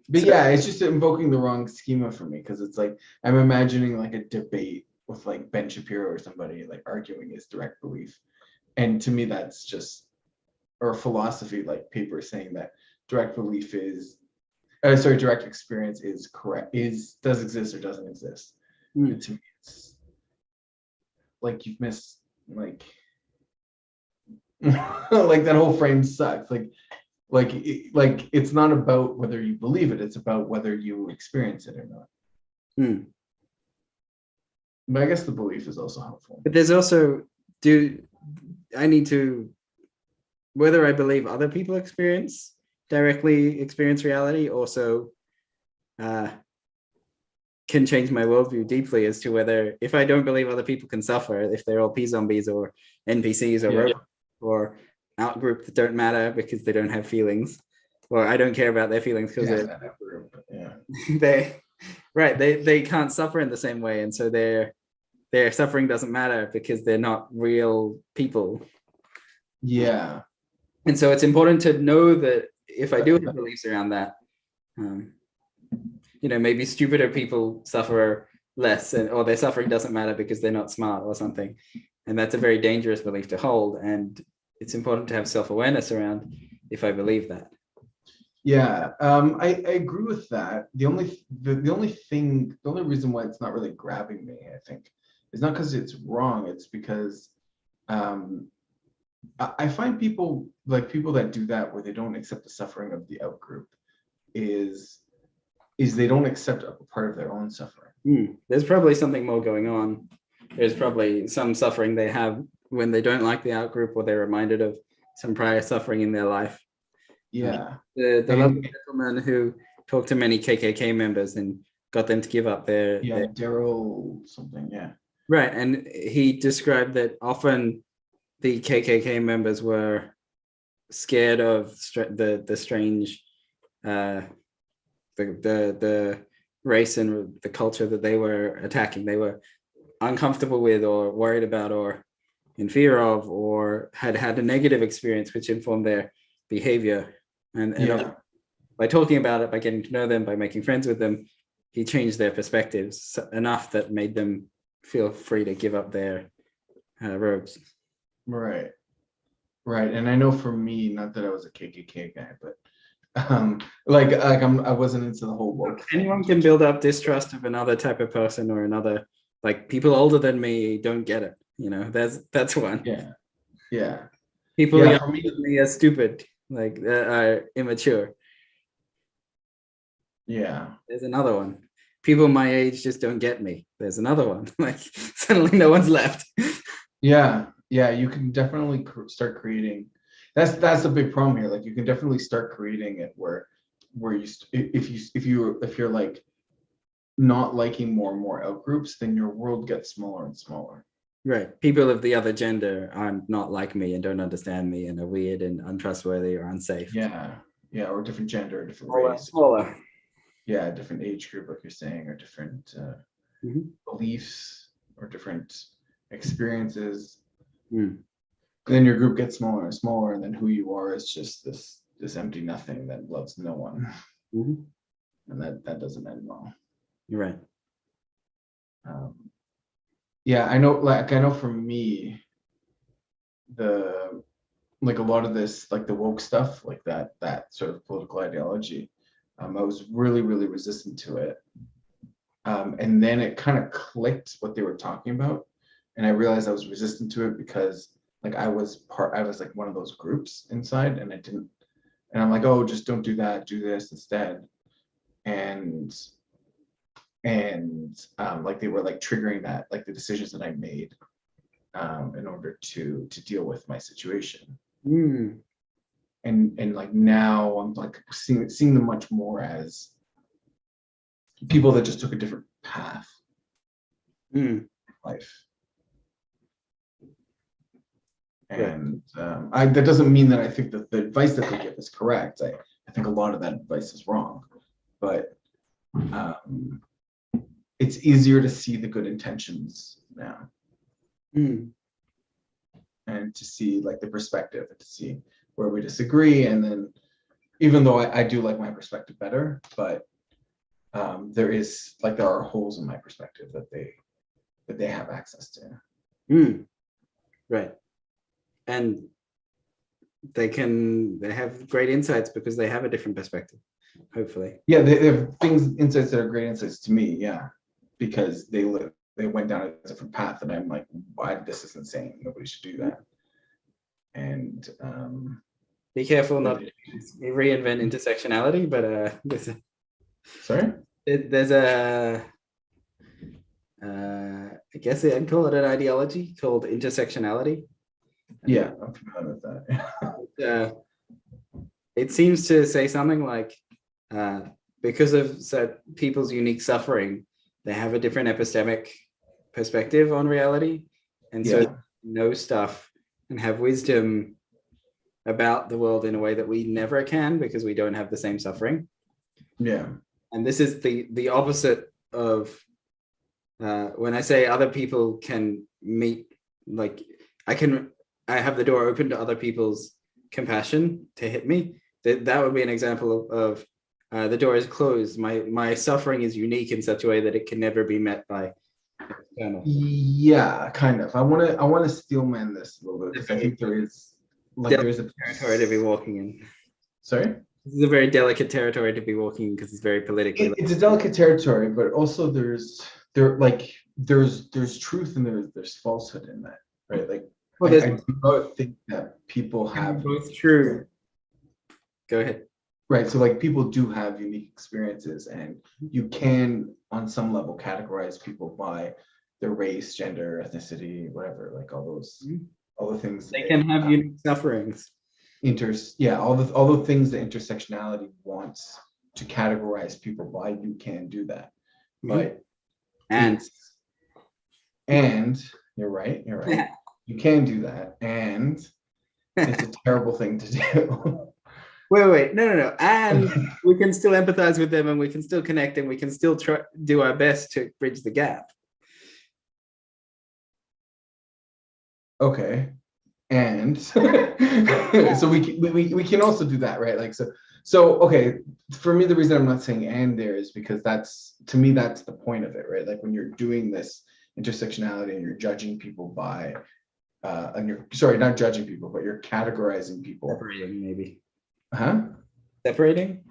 But yeah, it's just invoking the wrong schema for me, because it's like I'm imagining like a debate with like Ben Shapiro or somebody like arguing his direct belief. And to me, that's just, or philosophy like paper saying that direct belief is, direct experience is correct, does exist or doesn't exist. To me, it's like you've missed like like that whole frame sucks. Like it's not about whether you believe it, it's about whether you experience it or not. But I guess the belief is also helpful. But there's also, I need to, whether I believe other people directly experience reality, also can change my worldview deeply as to whether, if I don't believe other people can suffer, if they're all P-zombies or NPCs or robots or outgroup that don't matter because they don't have feelings, or I don't care about their feelings because they can't suffer in the same way, and so their suffering doesn't matter because they're not real people. Yeah. And so it's important to know that if I do have beliefs around that, maybe stupider people suffer less, or their suffering doesn't matter because they're not smart or something. And that's a very dangerous belief to hold. And it's important to have self-awareness around if I believe that. Yeah, I agree with that. The only reason why it's not really grabbing me, I think, is not because it's wrong. It's because I find people that do that, where they don't accept the suffering of the outgroup, is they don't accept a part of their own suffering. There's probably something more going on. There's probably some suffering they have when they don't like the outgroup, or they're reminded of some prior suffering in their life. Yeah. The lovely gentleman who talked to many KKK members and got them to give up their Daryl something. Yeah. Right, and he described that often the KKK members were scared of the strange, the race and the culture that they were attacking. They were uncomfortable with, or worried about, or in fear of, or had a negative experience which informed their behavior. And by talking about it, by getting to know them, by making friends with them, he changed their perspectives enough that made them feel free to give up their robes. Right. And I know for me, not that I was a KKK guy, but I wasn't into the whole woke. Anyone can build up distrust of another type of person, or another, like people older than me don't get it. That's one. Yeah. People younger than me are stupid, like are immature. Yeah. There's another one. People my age just don't get me. There's another one. Like suddenly no one's left. Yeah. You can definitely start creating. That's a big problem here. Like you can definitely start creating it where if you're like not liking more and more outgroups, then your world gets smaller and smaller. Right. People of the other gender are not like me and don't understand me and are weird and untrustworthy or unsafe. Yeah. Or different gender, different race. Smaller. Yeah, different age group, like you're saying, or different beliefs or different experiences. Then your group gets smaller and smaller, and then who you are is just this empty nothing that loves no one. And that doesn't end well. You're right. I know for me, a lot of this, like the woke stuff, like that sort of political ideology, I was really, really resistant to it. And then it kind of clicked what they were talking about. And I realized I was resistant to it because I was like one of those groups inside, and I'm like, oh, just don't do that, do this instead. And like they were like triggering that, like the decisions that I made in order to deal with my situation. And like now I'm like seeing them much more as people that just took a different path in life. And that doesn't mean that I think that the advice that they give is correct. I think a lot of that advice is wrong, but it's easier to see the good intentions now. And to see like the perspective, and to see where we disagree. And then even though I do like my perspective better, but there are holes in my perspective that they have access to. Right. And they have great insights because they have a different perspective, hopefully. Yeah, they have insights that are great insights to me, because they went down a different path, and I'm like, why, this is insane. Nobody should do that. And be careful not to reinvent intersectionality, but sorry? there's I guess I'd call it an ideology called intersectionality. Yeah, I'm familiar with that. Uh, it seems to say something like, because of people's unique suffering, they have a different epistemic perspective on reality, and so Yeah, know stuff and have wisdom about the world in a way that we never can because we don't have the same suffering. yeah, And this is the opposite of when I say other people can meet, like I have the door open to other people's compassion to hit me. That would be an example of the door is closed. My suffering is unique in such a way that it can never be met by external. yeah, kind of. I want to steelman this a little bit because I think there's a Territory to be walking in. sorry. This is a very delicate territory to be walking in because it's very politically. It's a delicate territory, but also there's truth and there's falsehood in that, right? Like Well, I there's do think that people have both true. Go ahead. right. So like people do have unique experiences, and you can on some level categorize people by their race, gender, ethnicity, whatever, like all the things They can have unique sufferings. all the things that intersectionality wants to categorize people by, you can do that. But And you're right, you can do that, and it's a terrible thing to do. wait, no. And we can still empathize with them, and we can still connect, and we can still try do our best to bridge the gap. Okay. And so we can also do that, right? Like so okay, for me the reason I'm not saying and there is because that's, to me, that's the point of it, right? Like when you're doing this intersectionality and you're judging people by and you're sorry, not judging people, but you're categorizing people. Separating, maybe. Huh? Separating?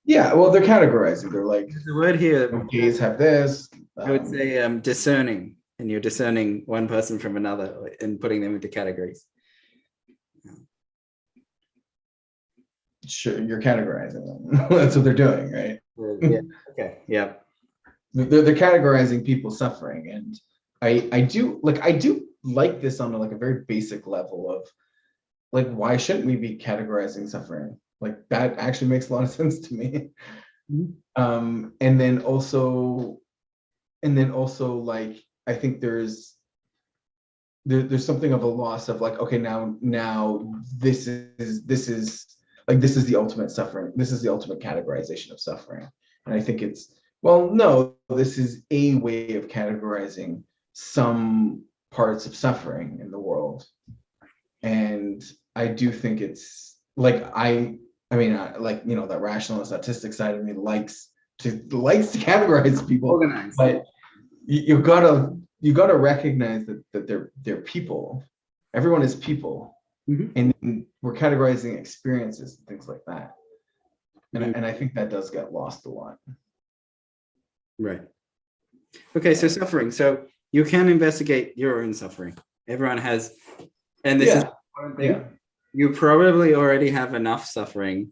Yeah, well, they're categorizing. They're like, There's a word here. gays have this. I would say discerning, and you're discerning one person from another and putting them into categories. Sure, you're categorizing them. That's what they're doing, right? Yeah. Okay. Yeah. They're categorizing people's suffering, and I do like this on a very basic level of like, why shouldn't we be categorizing suffering? Like that actually makes a lot of sense to me. Mm-hmm. And then also like I think there's something of a loss of like, okay, now this is the ultimate suffering. This is the ultimate categorization of suffering. And I think it's, well, no, this is a way of categorizing some parts of suffering in the world. And I do think it's like, I mean, like, that rational statistic side of me likes to categorize people. Organized. But you gotta recognize that they're people. Everyone is people. Mm-hmm. And we're categorizing experiences and things like that. And I think that does get lost a lot. Right. Okay, so suffering. So you can investigate your own suffering. Everyone has, and this is one thing. Yeah. You probably already have enough suffering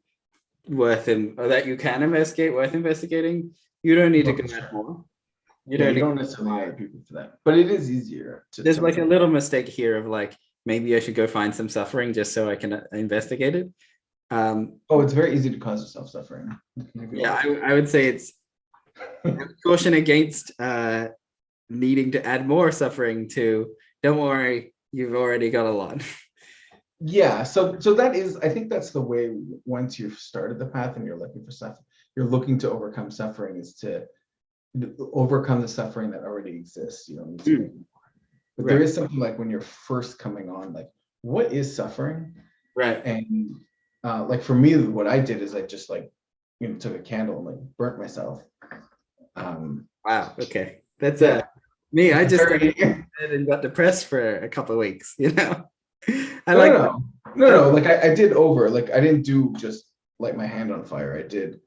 or that you can investigate, worth investigating. You don't need to go out more. You don't necessarily hire people for that, but it is easier. There's like a little mistake here of like, maybe I should go find some suffering just so I can investigate it. It's very easy to cause yourself suffering. Yeah, I would say it's caution against needing to add more suffering to, don't worry, you've already got a lot. Yeah, so that is, I think that's the way, once you've started the path and you're looking for stuff, you're looking to overcome suffering, is to overcome the suffering that already exists. You don't need to make more. But there is something like when you're first coming on, like, what is suffering? Right. And like for me, what I did is I just took a candle and like burnt myself. Wow. Okay. That's me. I just and got depressed for a couple of weeks. No. Like I did I didn't do just light my hand on fire. I did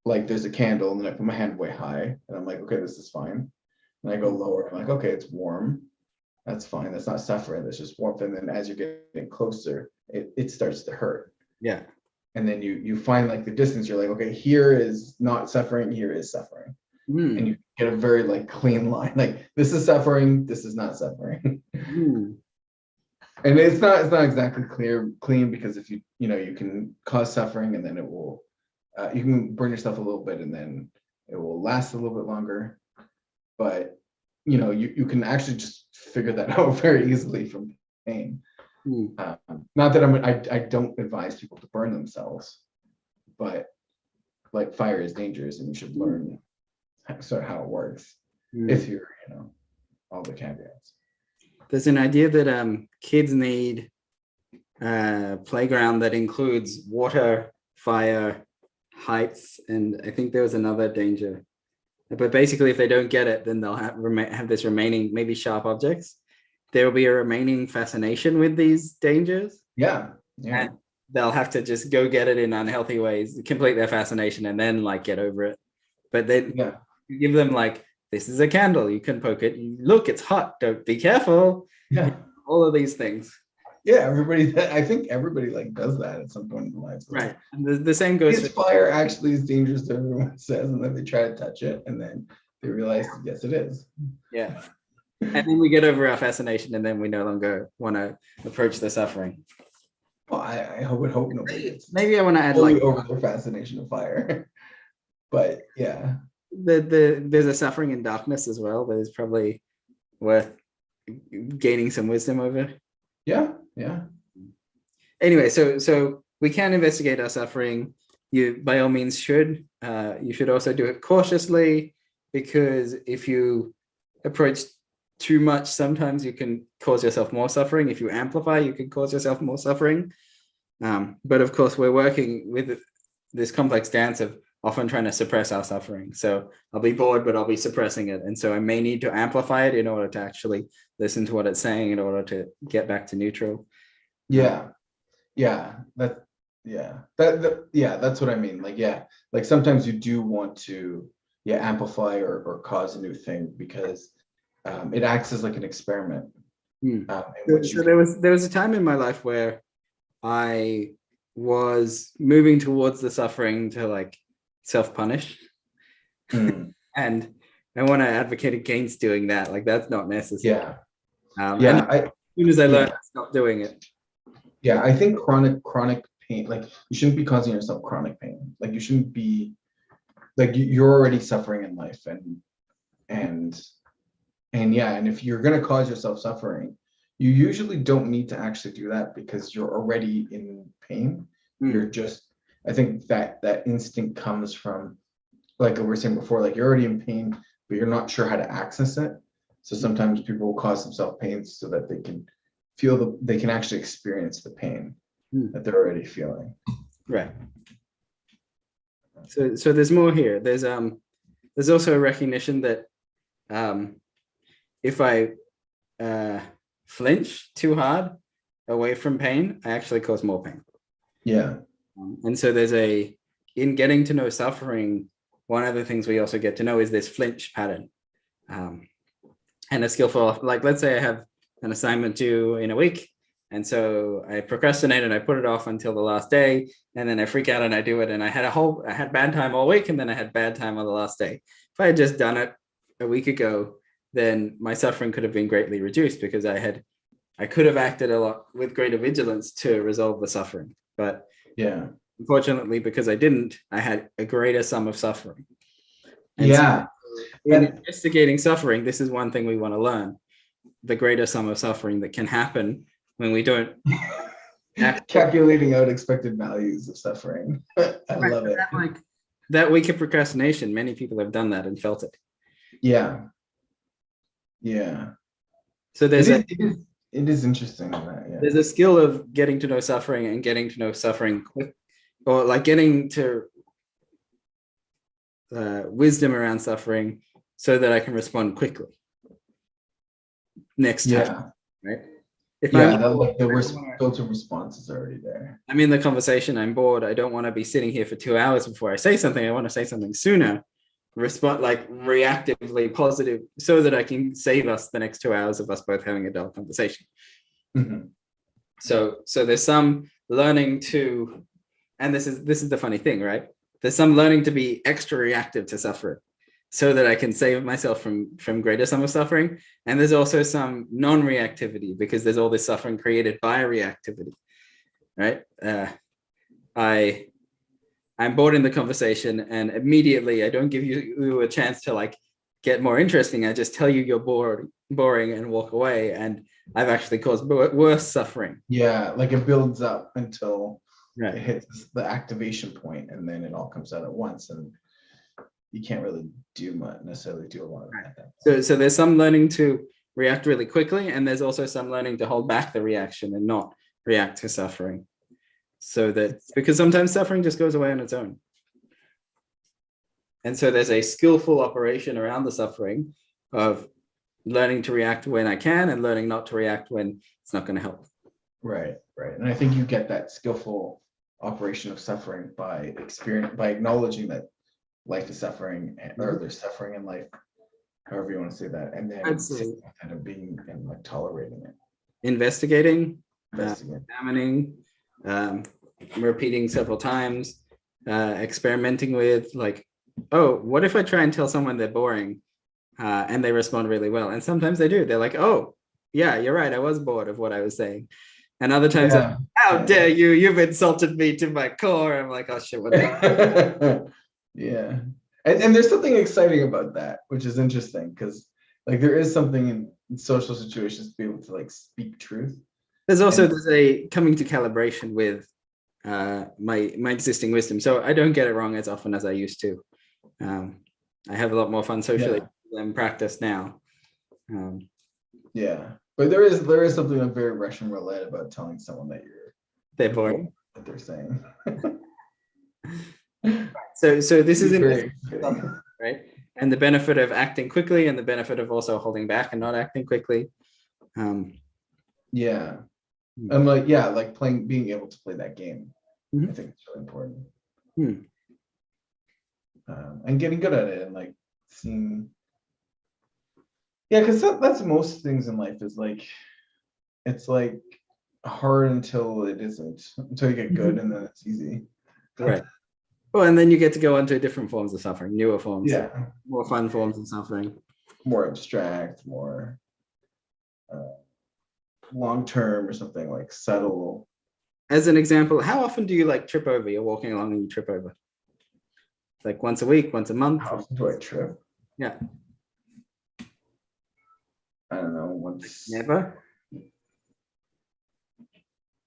like, there's a candle and then I put my hand way high and I'm like, okay, this is fine. And I go lower. I'm like, okay, it's warm. That's fine. That's not suffering. That's just warmth. And then as you're getting closer, it starts to hurt. Yeah. And then you find like the distance. You're like, okay, here is not suffering. Here is suffering. and you get a very like clean line. Like this is suffering, this is not suffering. And it's not exactly clean because if you can cause suffering and then it will you can burn yourself a little bit and then it will last a little bit longer. But you can actually just figure that out very easily from pain. Not that I don't advise people to burn themselves, but like fire is dangerous and you should learn sort of how it works if you're all the caveats. There's an idea that kids need a playground that includes water, fire, heights, and I think there was another danger. But basically, if they don't get it, then they'll have this remaining, maybe sharp objects. There will be a remaining fascination with these dangers. Yeah. And they'll have to just go get it in unhealthy ways, complete their fascination, and then like get over it. But then you give them like, this is a candle, you can poke it. Look, it's hot. Don't be careful. Yeah. All of these things. Yeah, I think everybody like does that at some point in their life. Right. And the same goes for fire actually is dangerous to everyone says, and then they try to touch it and then they realize yes it is. Yeah. And then we get over our fascination and then we no longer want to approach the suffering. Well, I would hope nobody gets maybe I want to add like over their fascination of fire. But yeah. There's a suffering in darkness as well that is probably worth gaining some wisdom over. Yeah. Anyway, so we can investigate our suffering. You by all means should. You should also do it cautiously, because if you approach too much, sometimes you can cause yourself more suffering. If you amplify, you can cause yourself more suffering. But of course, we're working with this complex dance of often trying to suppress our suffering. So I'll be bored, but I'll be suppressing it. And so I may need to amplify it in order to actually listen to what it's saying in order to get back to neutral. That's what I mean. Like sometimes you do want to amplify or cause a new thing because it acts as like an experiment. So there was a time in my life where I was moving towards the suffering to like self-punish. And I want to advocate against doing that. Like that's not necessary. And as soon as I learned to stop doing it. Yeah, I think chronic pain, like you shouldn't be causing yourself chronic pain. Like you shouldn't be like you're already suffering in life and if you're gonna cause yourself suffering, you usually don't need to actually do that because you're already in pain. You're just, I think that instinct comes from, like we were saying before, like you're already in pain, but you're not sure how to access it. So sometimes people will cause themselves pain so that they can they can actually experience the pain that they're already feeling. Right. So there's more here. There's also a recognition that if I flinch too hard away from pain, I actually cause more pain. Yeah. And so in getting to know suffering, one of the things we also get to know is this flinch pattern. And a skillful, like let's say I have an assignment due in a week, and so I procrastinate and I put it off until the last day, and then I freak out and I do it, and I had bad time all week, and then I had bad time on the last day. If I had just done it a week ago, then my suffering could have been greatly reduced because I could have acted a lot with greater vigilance to resolve the suffering. But unfortunately, because I didn't, I had a greater sum of suffering. And so in investigating suffering, this is one thing we want to learn: the greater sum of suffering that can happen when we don't calculating out expected values of suffering. I love it. That week of procrastination, many people have done that and felt it. Yeah. So it is interesting that, there's a skill of getting to know suffering and getting to know suffering quick, or like getting to wisdom around suffering so that I can respond quickly next time, right? The filter response is already there. I'm in the conversation, I'm bored, I don't want to be sitting here for 2 hours before I say something, I want to say something sooner, respond like reactively positive so that I can save us the next 2 hours of us both having a dull conversation. So there's some learning to, and this is the funny thing, right? There's some learning to be extra reactive to suffering. so that I can save myself from greater sum of suffering. And there's also some non-reactivity, because there's all this suffering created by reactivity, right? I'm bored in the conversation, and immediately I don't give you a chance to like get more interesting. I just tell you you're boring and walk away, and I've actually caused worse suffering. Yeah, like it builds up until Right. it hits the activation point, and then it all comes out at once, and you can't really necessarily do a lot of that. So there's some learning to react really quickly, and there's also some learning to hold back the reaction and not react to suffering. So that, because sometimes suffering just goes away on its own. And so there's a skillful operation around the suffering of learning to react when I can and learning not to react when it's not going to help. Right. And I think you get that skillful operation of suffering by acknowledging that life is suffering, or there's suffering in life, however you want to say that, and then kind of being and like tolerating it, investigating, examining, repeating several times, experimenting with like, oh, what if I try and tell someone they're boring, and they respond really well? And sometimes they do. They're like, oh, yeah, you're right, I was bored of what I was saying. And other times, like, how dare you? You've insulted me to my core. I'm like, oh shit, what? Yeah, and there's something exciting about that, which is interesting, because like there is something in social situations to be able to like speak truth. There's a coming to calibration with my existing wisdom, so I don't get it wrong as often as I used to. I have a lot more fun socially than practice now. Yeah, but there is something like very Russian roulette about telling someone that they're boring, what they're saying. So this is very right, and the benefit of acting quickly, and the benefit of also holding back and not acting quickly. Yeah, and like being able to play that game. I think it's really important. And getting good at it, and like seeing, because that's most things in life, is like, it's like hard until it isn't, until you get good, and then it's easy. Right. Well, and then you get to go on to different forms of suffering, newer forms, more fun forms of suffering, more abstract, more long-term, or something like subtle. As an example, how often do you like trip over? You're walking along and you trip over. Like once a week, once a month? How often do I trip? Yeah. I don't know, once. Never?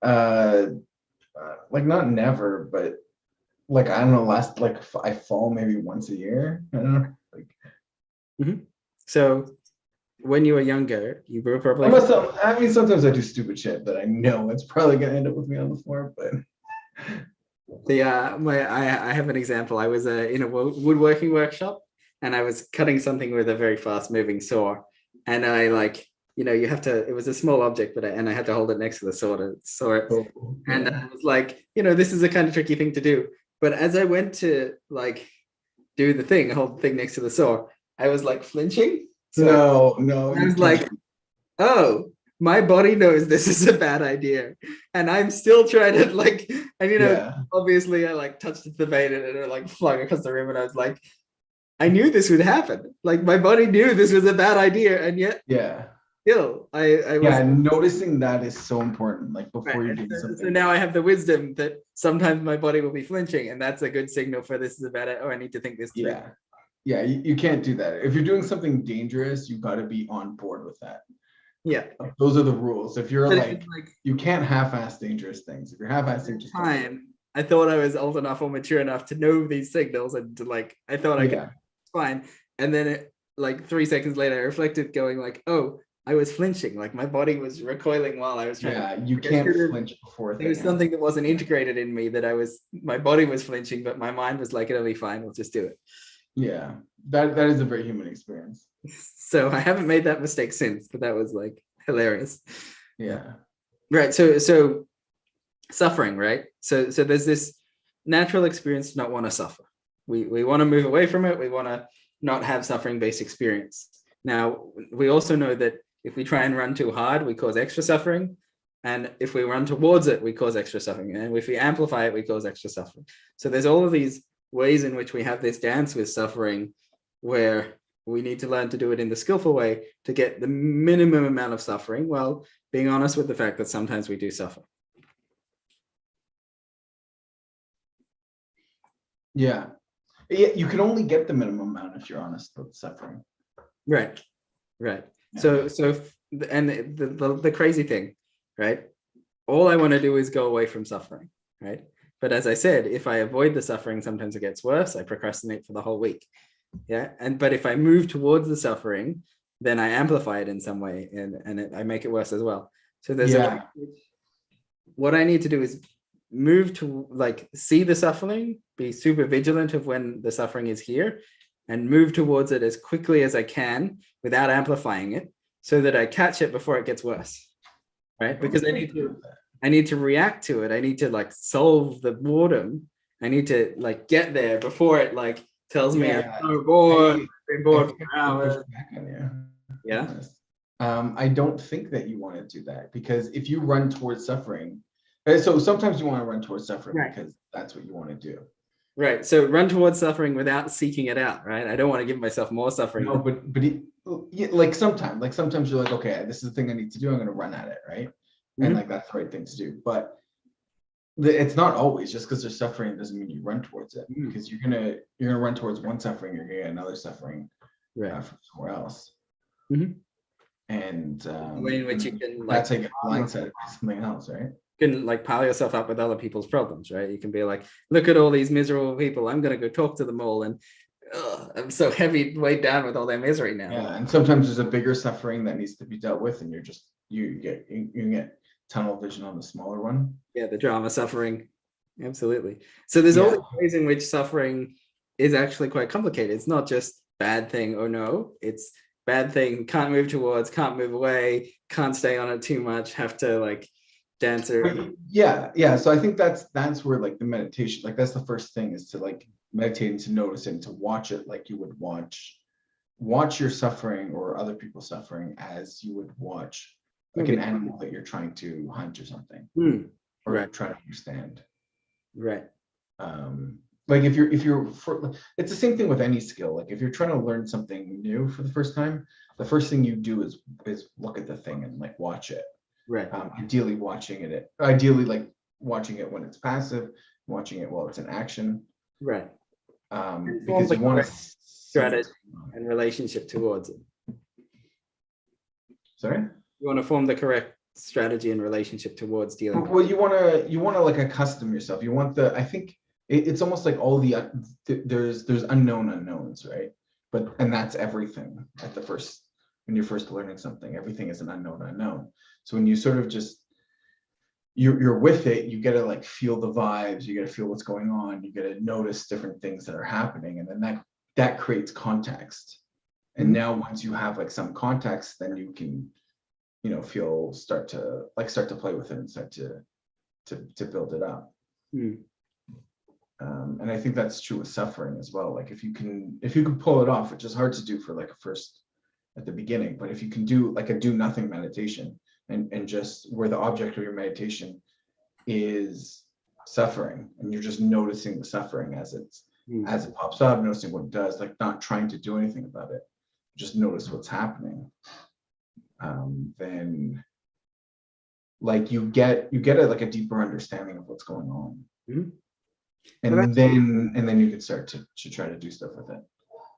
Like not never, but like, I don't know, I fall maybe once a year. I don't know. Like. So when you were younger, you were probably. I mean, sometimes I do stupid shit that I know it's probably gonna end up with me on the floor, but. I have an example. I was in a woodworking workshop, and I was cutting something with a very fast moving saw, and I like, you have to, it was a small object, and I had to hold it next to the saw to saw it. And I was like, this is a kind of tricky thing to do. But as I went to like do the thing, hold the thing next to the saw, I was like flinching. So no. I was like, oh, my body knows this is a bad idea, and I'm still trying to like, and obviously I like touched the vein and it like flung across the room, and I was like, I knew this would happen. Like my body knew this was a bad idea, and yet still I was noticing that is so important. Like before you do something. So now I have the wisdom that sometimes my body will be flinching, and that's a good signal for this is a bad idea. Oh, I need to think this through. Yeah, you can't do that. If you're doing something dangerous, you got to be on board with that. Yeah, those are the rules. If you're like you can't half-ass dangerous things. If you're half-assing, just I thought I was old enough or mature enough to know these signals, and to like, I thought I could, it's fine. And then like 3 seconds later, I reflected, going like, oh, I was flinching. Like my body was recoiling while I was trying. Yeah, you can't flinch before. There was something that wasn't integrated in me, that my body was flinching, but my mind was like, it'll be fine. We'll just do it. Yeah, that is a very human experience. So I haven't made that mistake since, but that was like hilarious. Yeah. Right. So suffering, right? So there's this natural experience to not want to suffer. We want to move away from it. We want to not have suffering-based experience. Now, we also know that if we try and run too hard, we cause extra suffering. And if we run towards it, we cause extra suffering. And if we amplify it, we cause extra suffering. So there's all of these ways in which we have this dance with suffering, where we need to learn to do it in the skillful way to get the minimum amount of suffering, while being honest with the fact that sometimes we do suffer. Yeah. Yeah, you can only get the minimum amount if you're honest about suffering. Right. Yeah. And the crazy thing, right? All I want to do is go away from suffering, right? But as I said, if I avoid the suffering, sometimes it gets worse. I procrastinate for the whole week. Yeah. But if I move towards the suffering, then I amplify it in some way, and I make it worse as well. So there's what I need to do is move to see the suffering, be super vigilant of when the suffering is here, and move towards it as quickly as I can without amplifying it, so that I catch it before it gets worse, right? Because I need to react to it. I need to solve the boredom. I need to get there before it tells me I'm so bored. I've been bored for hours. Yeah. I don't think that you want to do that, because if you run towards suffering, so sometimes you want to run towards suffering because that's what you want to do. Right. So run towards suffering without seeking it out, right? I don't want to give myself more suffering. No, sometimes you're like, okay, this is the thing I need to do. I'm going to run at it, right? And that's the right thing to do. But it's not always. Just because there's suffering doesn't mean you run towards it, because you're gonna run towards one suffering, you're gonna get another suffering from somewhere else. And the way in which you can that's like blindsided by something else, right? You can pile yourself up with other people's problems, right? You can be like, look at all these miserable people. I'm gonna go talk to them all, and I'm so heavy, weighed down with all their misery now. Yeah, and sometimes there's a bigger suffering that needs to be dealt with, and you get tunnel vision on the smaller one. Yeah, the drama suffering. Absolutely. So there's all the ways in which suffering is actually quite complicated. It's not just bad thing, oh no, it's bad thing, can't move towards, can't move away, can't stay on it too much, have to dance around. Yeah. So I think that's where the meditation, that's the first thing, is to meditate and to notice it and to watch it like you would watch your suffering or other people's suffering as you would watch an animal that you're trying to hunt or something, or try to understand. Right. If you're it's the same thing with any skill. If you're trying to learn something new for the first time, the first thing you do is look at the thing and watch it. Right. Ideally watching it when it's passive, watching it while it's in action. Right. Because you want to strategy and relationship towards it. Sorry? You want to form the correct strategy and relationship towards dealing. Well, you want to accustom yourself. You want I think it's almost like all there's unknown unknowns, right? And that's everything at the first, when you're first learning something, everything is an unknown unknown. So when you sort of just you're with it, you get to feel the vibes, you get to feel what's going on, you get to notice different things that are happening, and then that creates context. And now once you have some context, then you can start to play with it and start to build it up. And I think that's true with suffering as well. If you can pull it off, which is hard to do for first at the beginning, but if you can do a do nothing meditation, and just where the object of your meditation is suffering, and you're just noticing the suffering as it pops up, noticing what it does, not trying to do anything about it, just notice what's happening. Then you get a deeper understanding of what's going on. And then you can start to try to do stuff with it.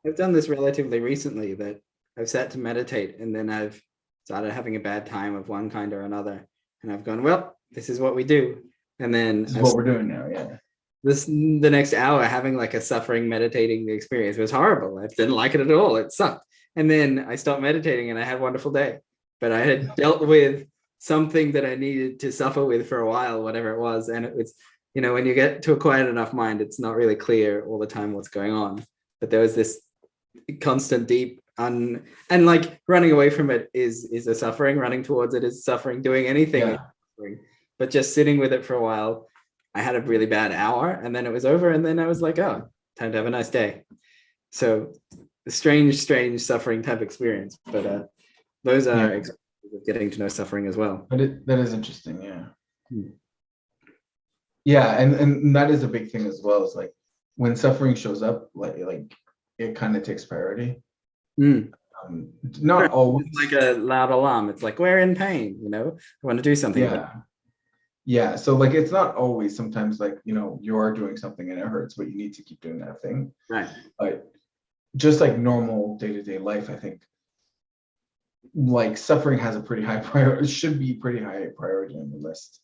I've done this relatively recently, that I've sat to meditate, and then I've started having a bad time of one kind or another, and I've gone, well, this is what we do. And then this is what we're doing now. Yeah. The next hour having a suffering meditating experience was horrible. I didn't like it at all. It sucked. And then I stopped meditating and I had a wonderful day. But I had dealt with something that I needed to suffer with for a while, whatever it was. And it was, when you get to a quiet enough mind, it's not really clear all the time what's going on. But there was this constant deep and running away from it is a suffering, running towards it is suffering, doing anything is suffering. But just sitting with it for a while, I had a really bad hour, and then it was over, and then I was like, oh, time to have a nice day. So strange suffering type experience, but those are experiences of getting to know suffering as well. But that is interesting. Yeah. And that is a big thing as well. It's when suffering shows up, it kind of takes priority. Mm. Not always. It's like a loud alarm. It's like, we're in pain, you know, I want to do something. Yeah. So like, it's not always. Sometimes like, you are doing something and it hurts, but you need to keep doing that thing. Right. But just like normal day-to-day life, I think like suffering has a pretty high priority, should be pretty high priority on the list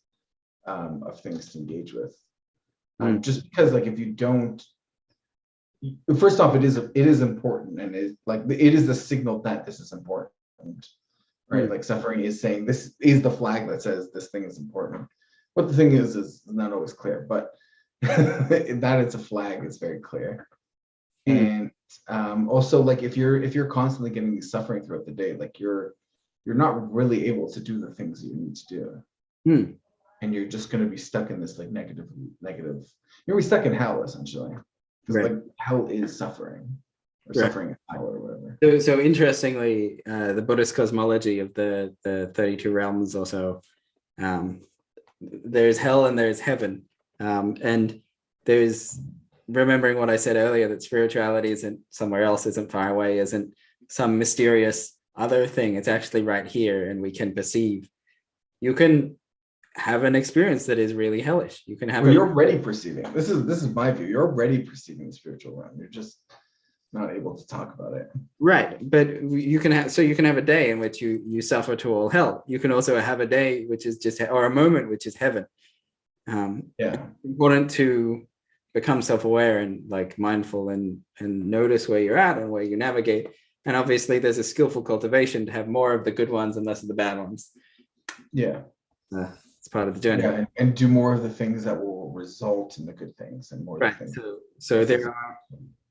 of things to engage with. Just because like if you don't, first off, it is important, and it is the signal that this is important, right? Like suffering is saying this is the flag that says this thing is important. What the thing is not always clear, but that it's a flag is very clear. And also like if you're constantly getting suffering throughout the day, like you're not really able to do the things that you need to do. And you're just going to be stuck in this like negative, you're gonna be stuck in hell essentially, because like hell is suffering, or suffering is hell, or whatever. So interestingly, the Buddhist cosmology of the 32 realms also, there's hell and there's heaven, and there's, remembering what I said earlier, that spirituality isn't somewhere else, isn't far away, isn't some mysterious other thing. It's actually right here, and we can perceive. You can have an experience that is really hellish. You can have. You're already perceiving. This is my view. You're already perceiving the spiritual realm. You're just not able to talk about it. Right, but you can have. So you can have a day in which you suffer to all hell. You can also have a day which is just, or a moment which is heaven. It's important to become self-aware and like mindful and notice where you're at and where you navigate. And obviously there's a skillful cultivation to have more of the good ones and less of the bad ones. It's part of the journey. And do more of the things that will result in the good things, and more of the things. So there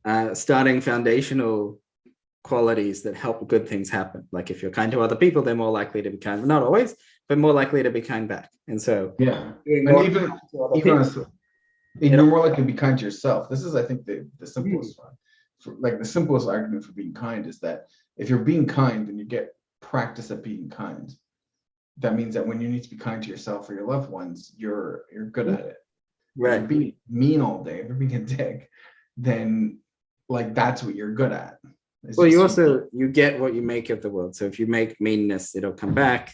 are starting foundational qualities that help good things happen. Like if you're kind to other people, they're more likely to be kind, not always, but more likely to be kind back. And so and even honestly, you're more likely to be kind to yourself. This is, I think, the simplest one. Like the simplest argument for being kind is that if you're being kind and you get practice at being kind, that means that when you need to be kind to yourself or your loved ones, you're good at it. Right. If you're being mean all day, if you're being a dick, then like that's what you're good at. Well, you get what you make of the world. So if you make meanness, it'll come back.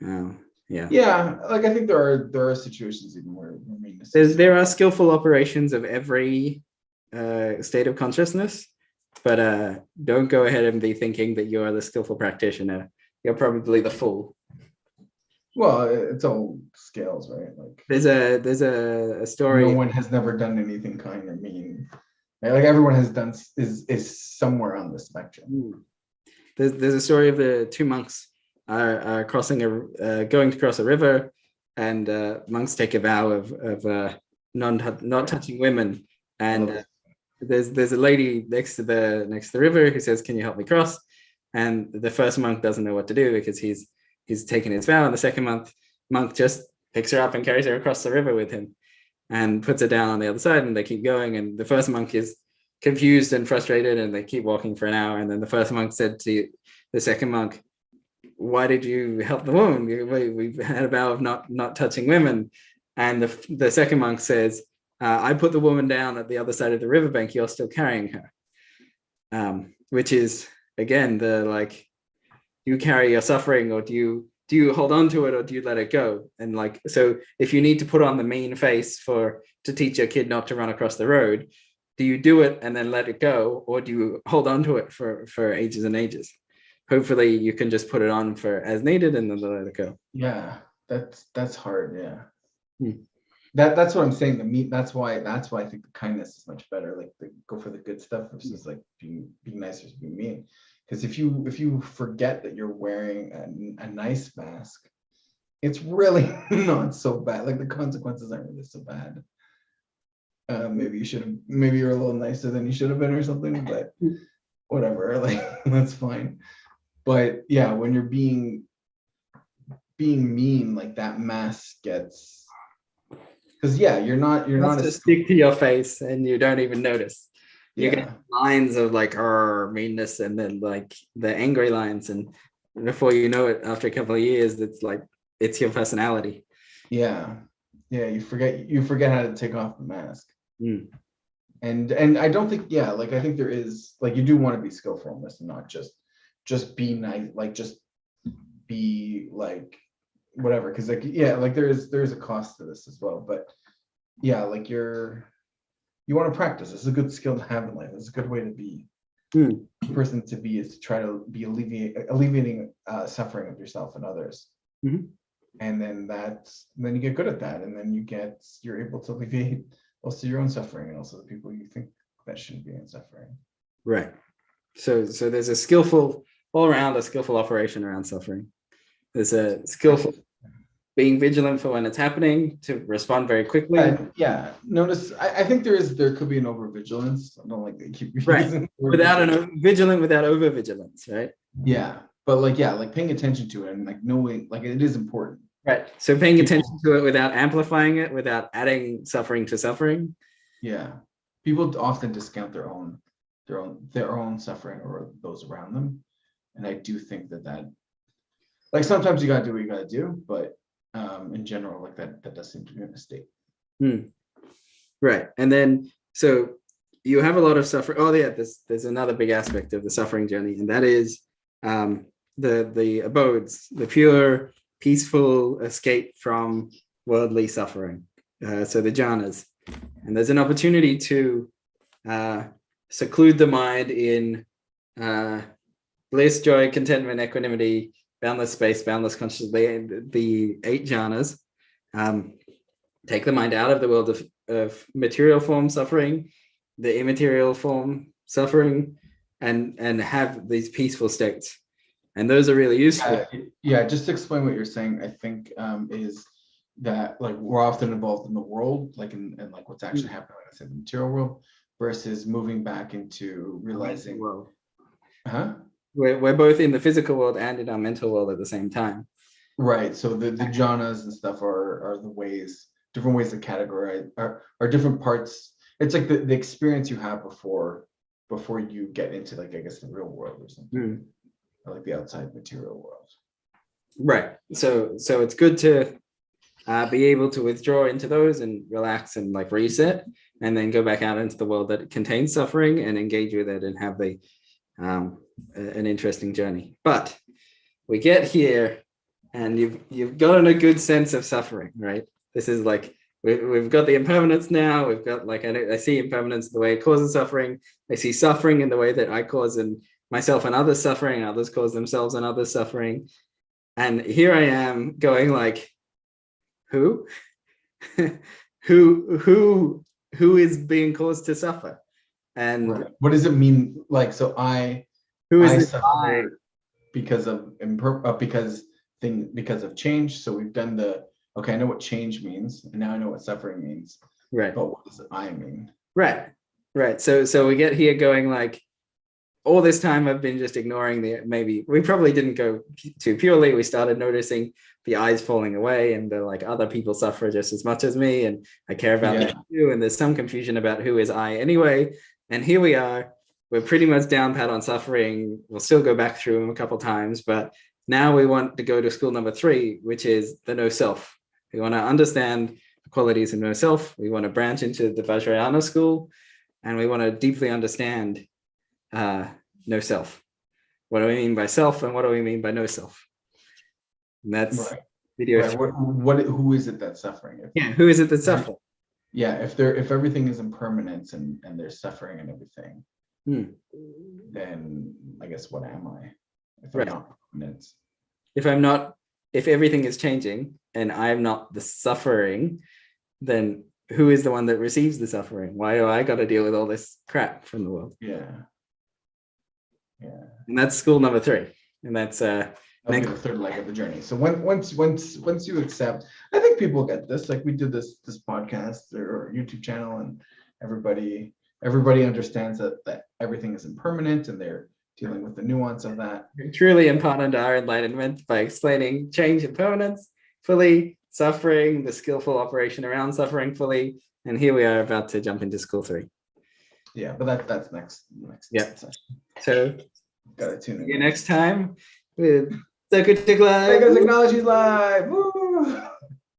Like I think there are situations even where meanness. There are skillful operations of every state of consciousness, but don't go ahead and be thinking that you are the skillful practitioner. You're probably the fool. Well, it's all scales, right? Like there's a story. No one has never done anything kind or mean. Like everyone has done is somewhere on the spectrum. There's a story of the two monks are going to cross a river, and monks take a vow of not touching women. And there's a lady next to the river who says, "Can you help me cross?" And the first monk doesn't know what to do because he's taken his vow, and the second monk just picks her up and carries her across the river with him and puts her down on the other side, and they keep going. And the first monk is confused and frustrated, and they keep walking for an hour. And then the first monk said to the second monk, "Why did you help the woman? We've had a vow of not touching women." And the second monk says, "I put the woman down at the other side of the riverbank. You're still carrying her," which is again the like, you carry your suffering, or do you hold on to it, or do you let it go? And like, so if you need to put on the mean face to teach your kid not to run across the road, do you do it and then let it go, or do you hold on to it for ages and ages? Hopefully you can just put it on for as needed and then let it go. Yeah, that's hard. Yeah. That's what I'm saying. That's why I think the kindness is much better. Like go for the good stuff versus like being nice versus being mean. Because if you forget that you're wearing a nice mask, it's really not so bad. Like the consequences aren't really so bad. Maybe you're a little nicer than you should have been or something, but whatever. Like that's fine. But yeah, when you're being mean, like that mask gets, because you're not just stick to your face and you don't even notice. You get lines of like meanness, and then like the angry lines, and before you know it, after a couple of years, it's like it's your personality. You forget how to take off the mask. And I don't think, yeah, like I think there is, like, you do want to be skillful in this and not just be nice, like just be like whatever, because like, yeah, like there is a cost to this as well. But yeah, like you want to practice. It's a good skill to have in life. It's a good way to be. Person to be is to try to be alleviating suffering of yourself and others. And then then you get good at that, and then you're able to alleviate also your own suffering and also the people you think that shouldn't be in suffering. Right. So there's a skillful operation around suffering. There's a skillful being vigilant for when it's happening, to respond very quickly. Yeah. Notice, I think there could be an overvigilance. I don't like to keep using vigilant without overvigilance, right? Yeah. But like, yeah, like paying attention to it and like knowing, like it is important. Right. So paying attention to it without amplifying it, without adding suffering to suffering. Yeah. People often discount their own suffering or those around them. And I do think that like sometimes you gotta do what you gotta do, but in general, like that does seem to be a mistake. Right. And then so you have a lot of suffering. Oh yeah, there's another big aspect of the suffering journey, and that is the abodes, the pure, peaceful escape from worldly suffering. So the jhanas. And there's an opportunity to seclude the mind in bliss, joy, contentment, equanimity, boundless space, boundless consciousness, the 8 jhanas. Take the mind out of the world of material form suffering, the immaterial form suffering, and have these peaceful states. And those are really useful. Yeah, just to explain what you're saying, I think is that like we're often involved in the world, like in like what's actually happening, like I said, the material world, versus moving back into realizing. We're both in the physical world and in our mental world at the same time. Right. So the jhanas and stuff are the ways, different ways to categorize, are different parts. It's like the experience you have before you get into, like, I guess, the real world or something, or like the outside material world. Right. So it's good to be able to withdraw into those and relax and like reset, and then go back out into the world that contains suffering and engage with it and have an interesting journey. But we get here and you've gotten a good sense of suffering, right? This is like we've got the impermanence now. We've got like I see impermanence the way it causes suffering. I see suffering in the way that I cause and myself and others suffering, and others cause themselves and others suffering. And here I am going like, who is being caused to suffer? And what does it mean? Like, so who is suffer because of change. So we've done okay, I know what change means, and now I know what suffering means. Right. But what does I mean? Right. So we get here going like, all this time I've been just ignoring maybe we probably didn't go too purely. We started noticing the eyes falling away, and the like other people suffer just as much as me, and I care about that too. And there's some confusion about who is I anyway. And here we are. We're pretty much down pat on suffering. We'll still go back through them a couple times, but now we want to go to school number 3, which is the no self. We want to understand the qualities of no self. We want to branch into the Vajrayana school, and we want to deeply understand no self. What do we mean by self, and what do we mean by no self? And that's video. Right. Who is it that's suffering? Who is it that's suffering? Yeah, if everything is impermanence and there's suffering and everything, then I guess what am I? If I'm not permanence. If everything is changing and I'm not the suffering, then who is the one that receives the suffering? Why do I got to deal with all this crap from the world? Yeah. And that's school number 3, and that's the third leg of the journey. So once you accept, I think people get this. Like, we did this podcast or YouTube channel, and everybody understands that everything is impermanent, and they're dealing with the nuance of that. We truly imparted our enlightenment by explaining change and permanence fully, suffering, the skillful operation around suffering fully, and here we are about to jump into school 3. Yeah, but that's next session. So gotta tune in. See you next time with Psychotechnologies Live. Woo!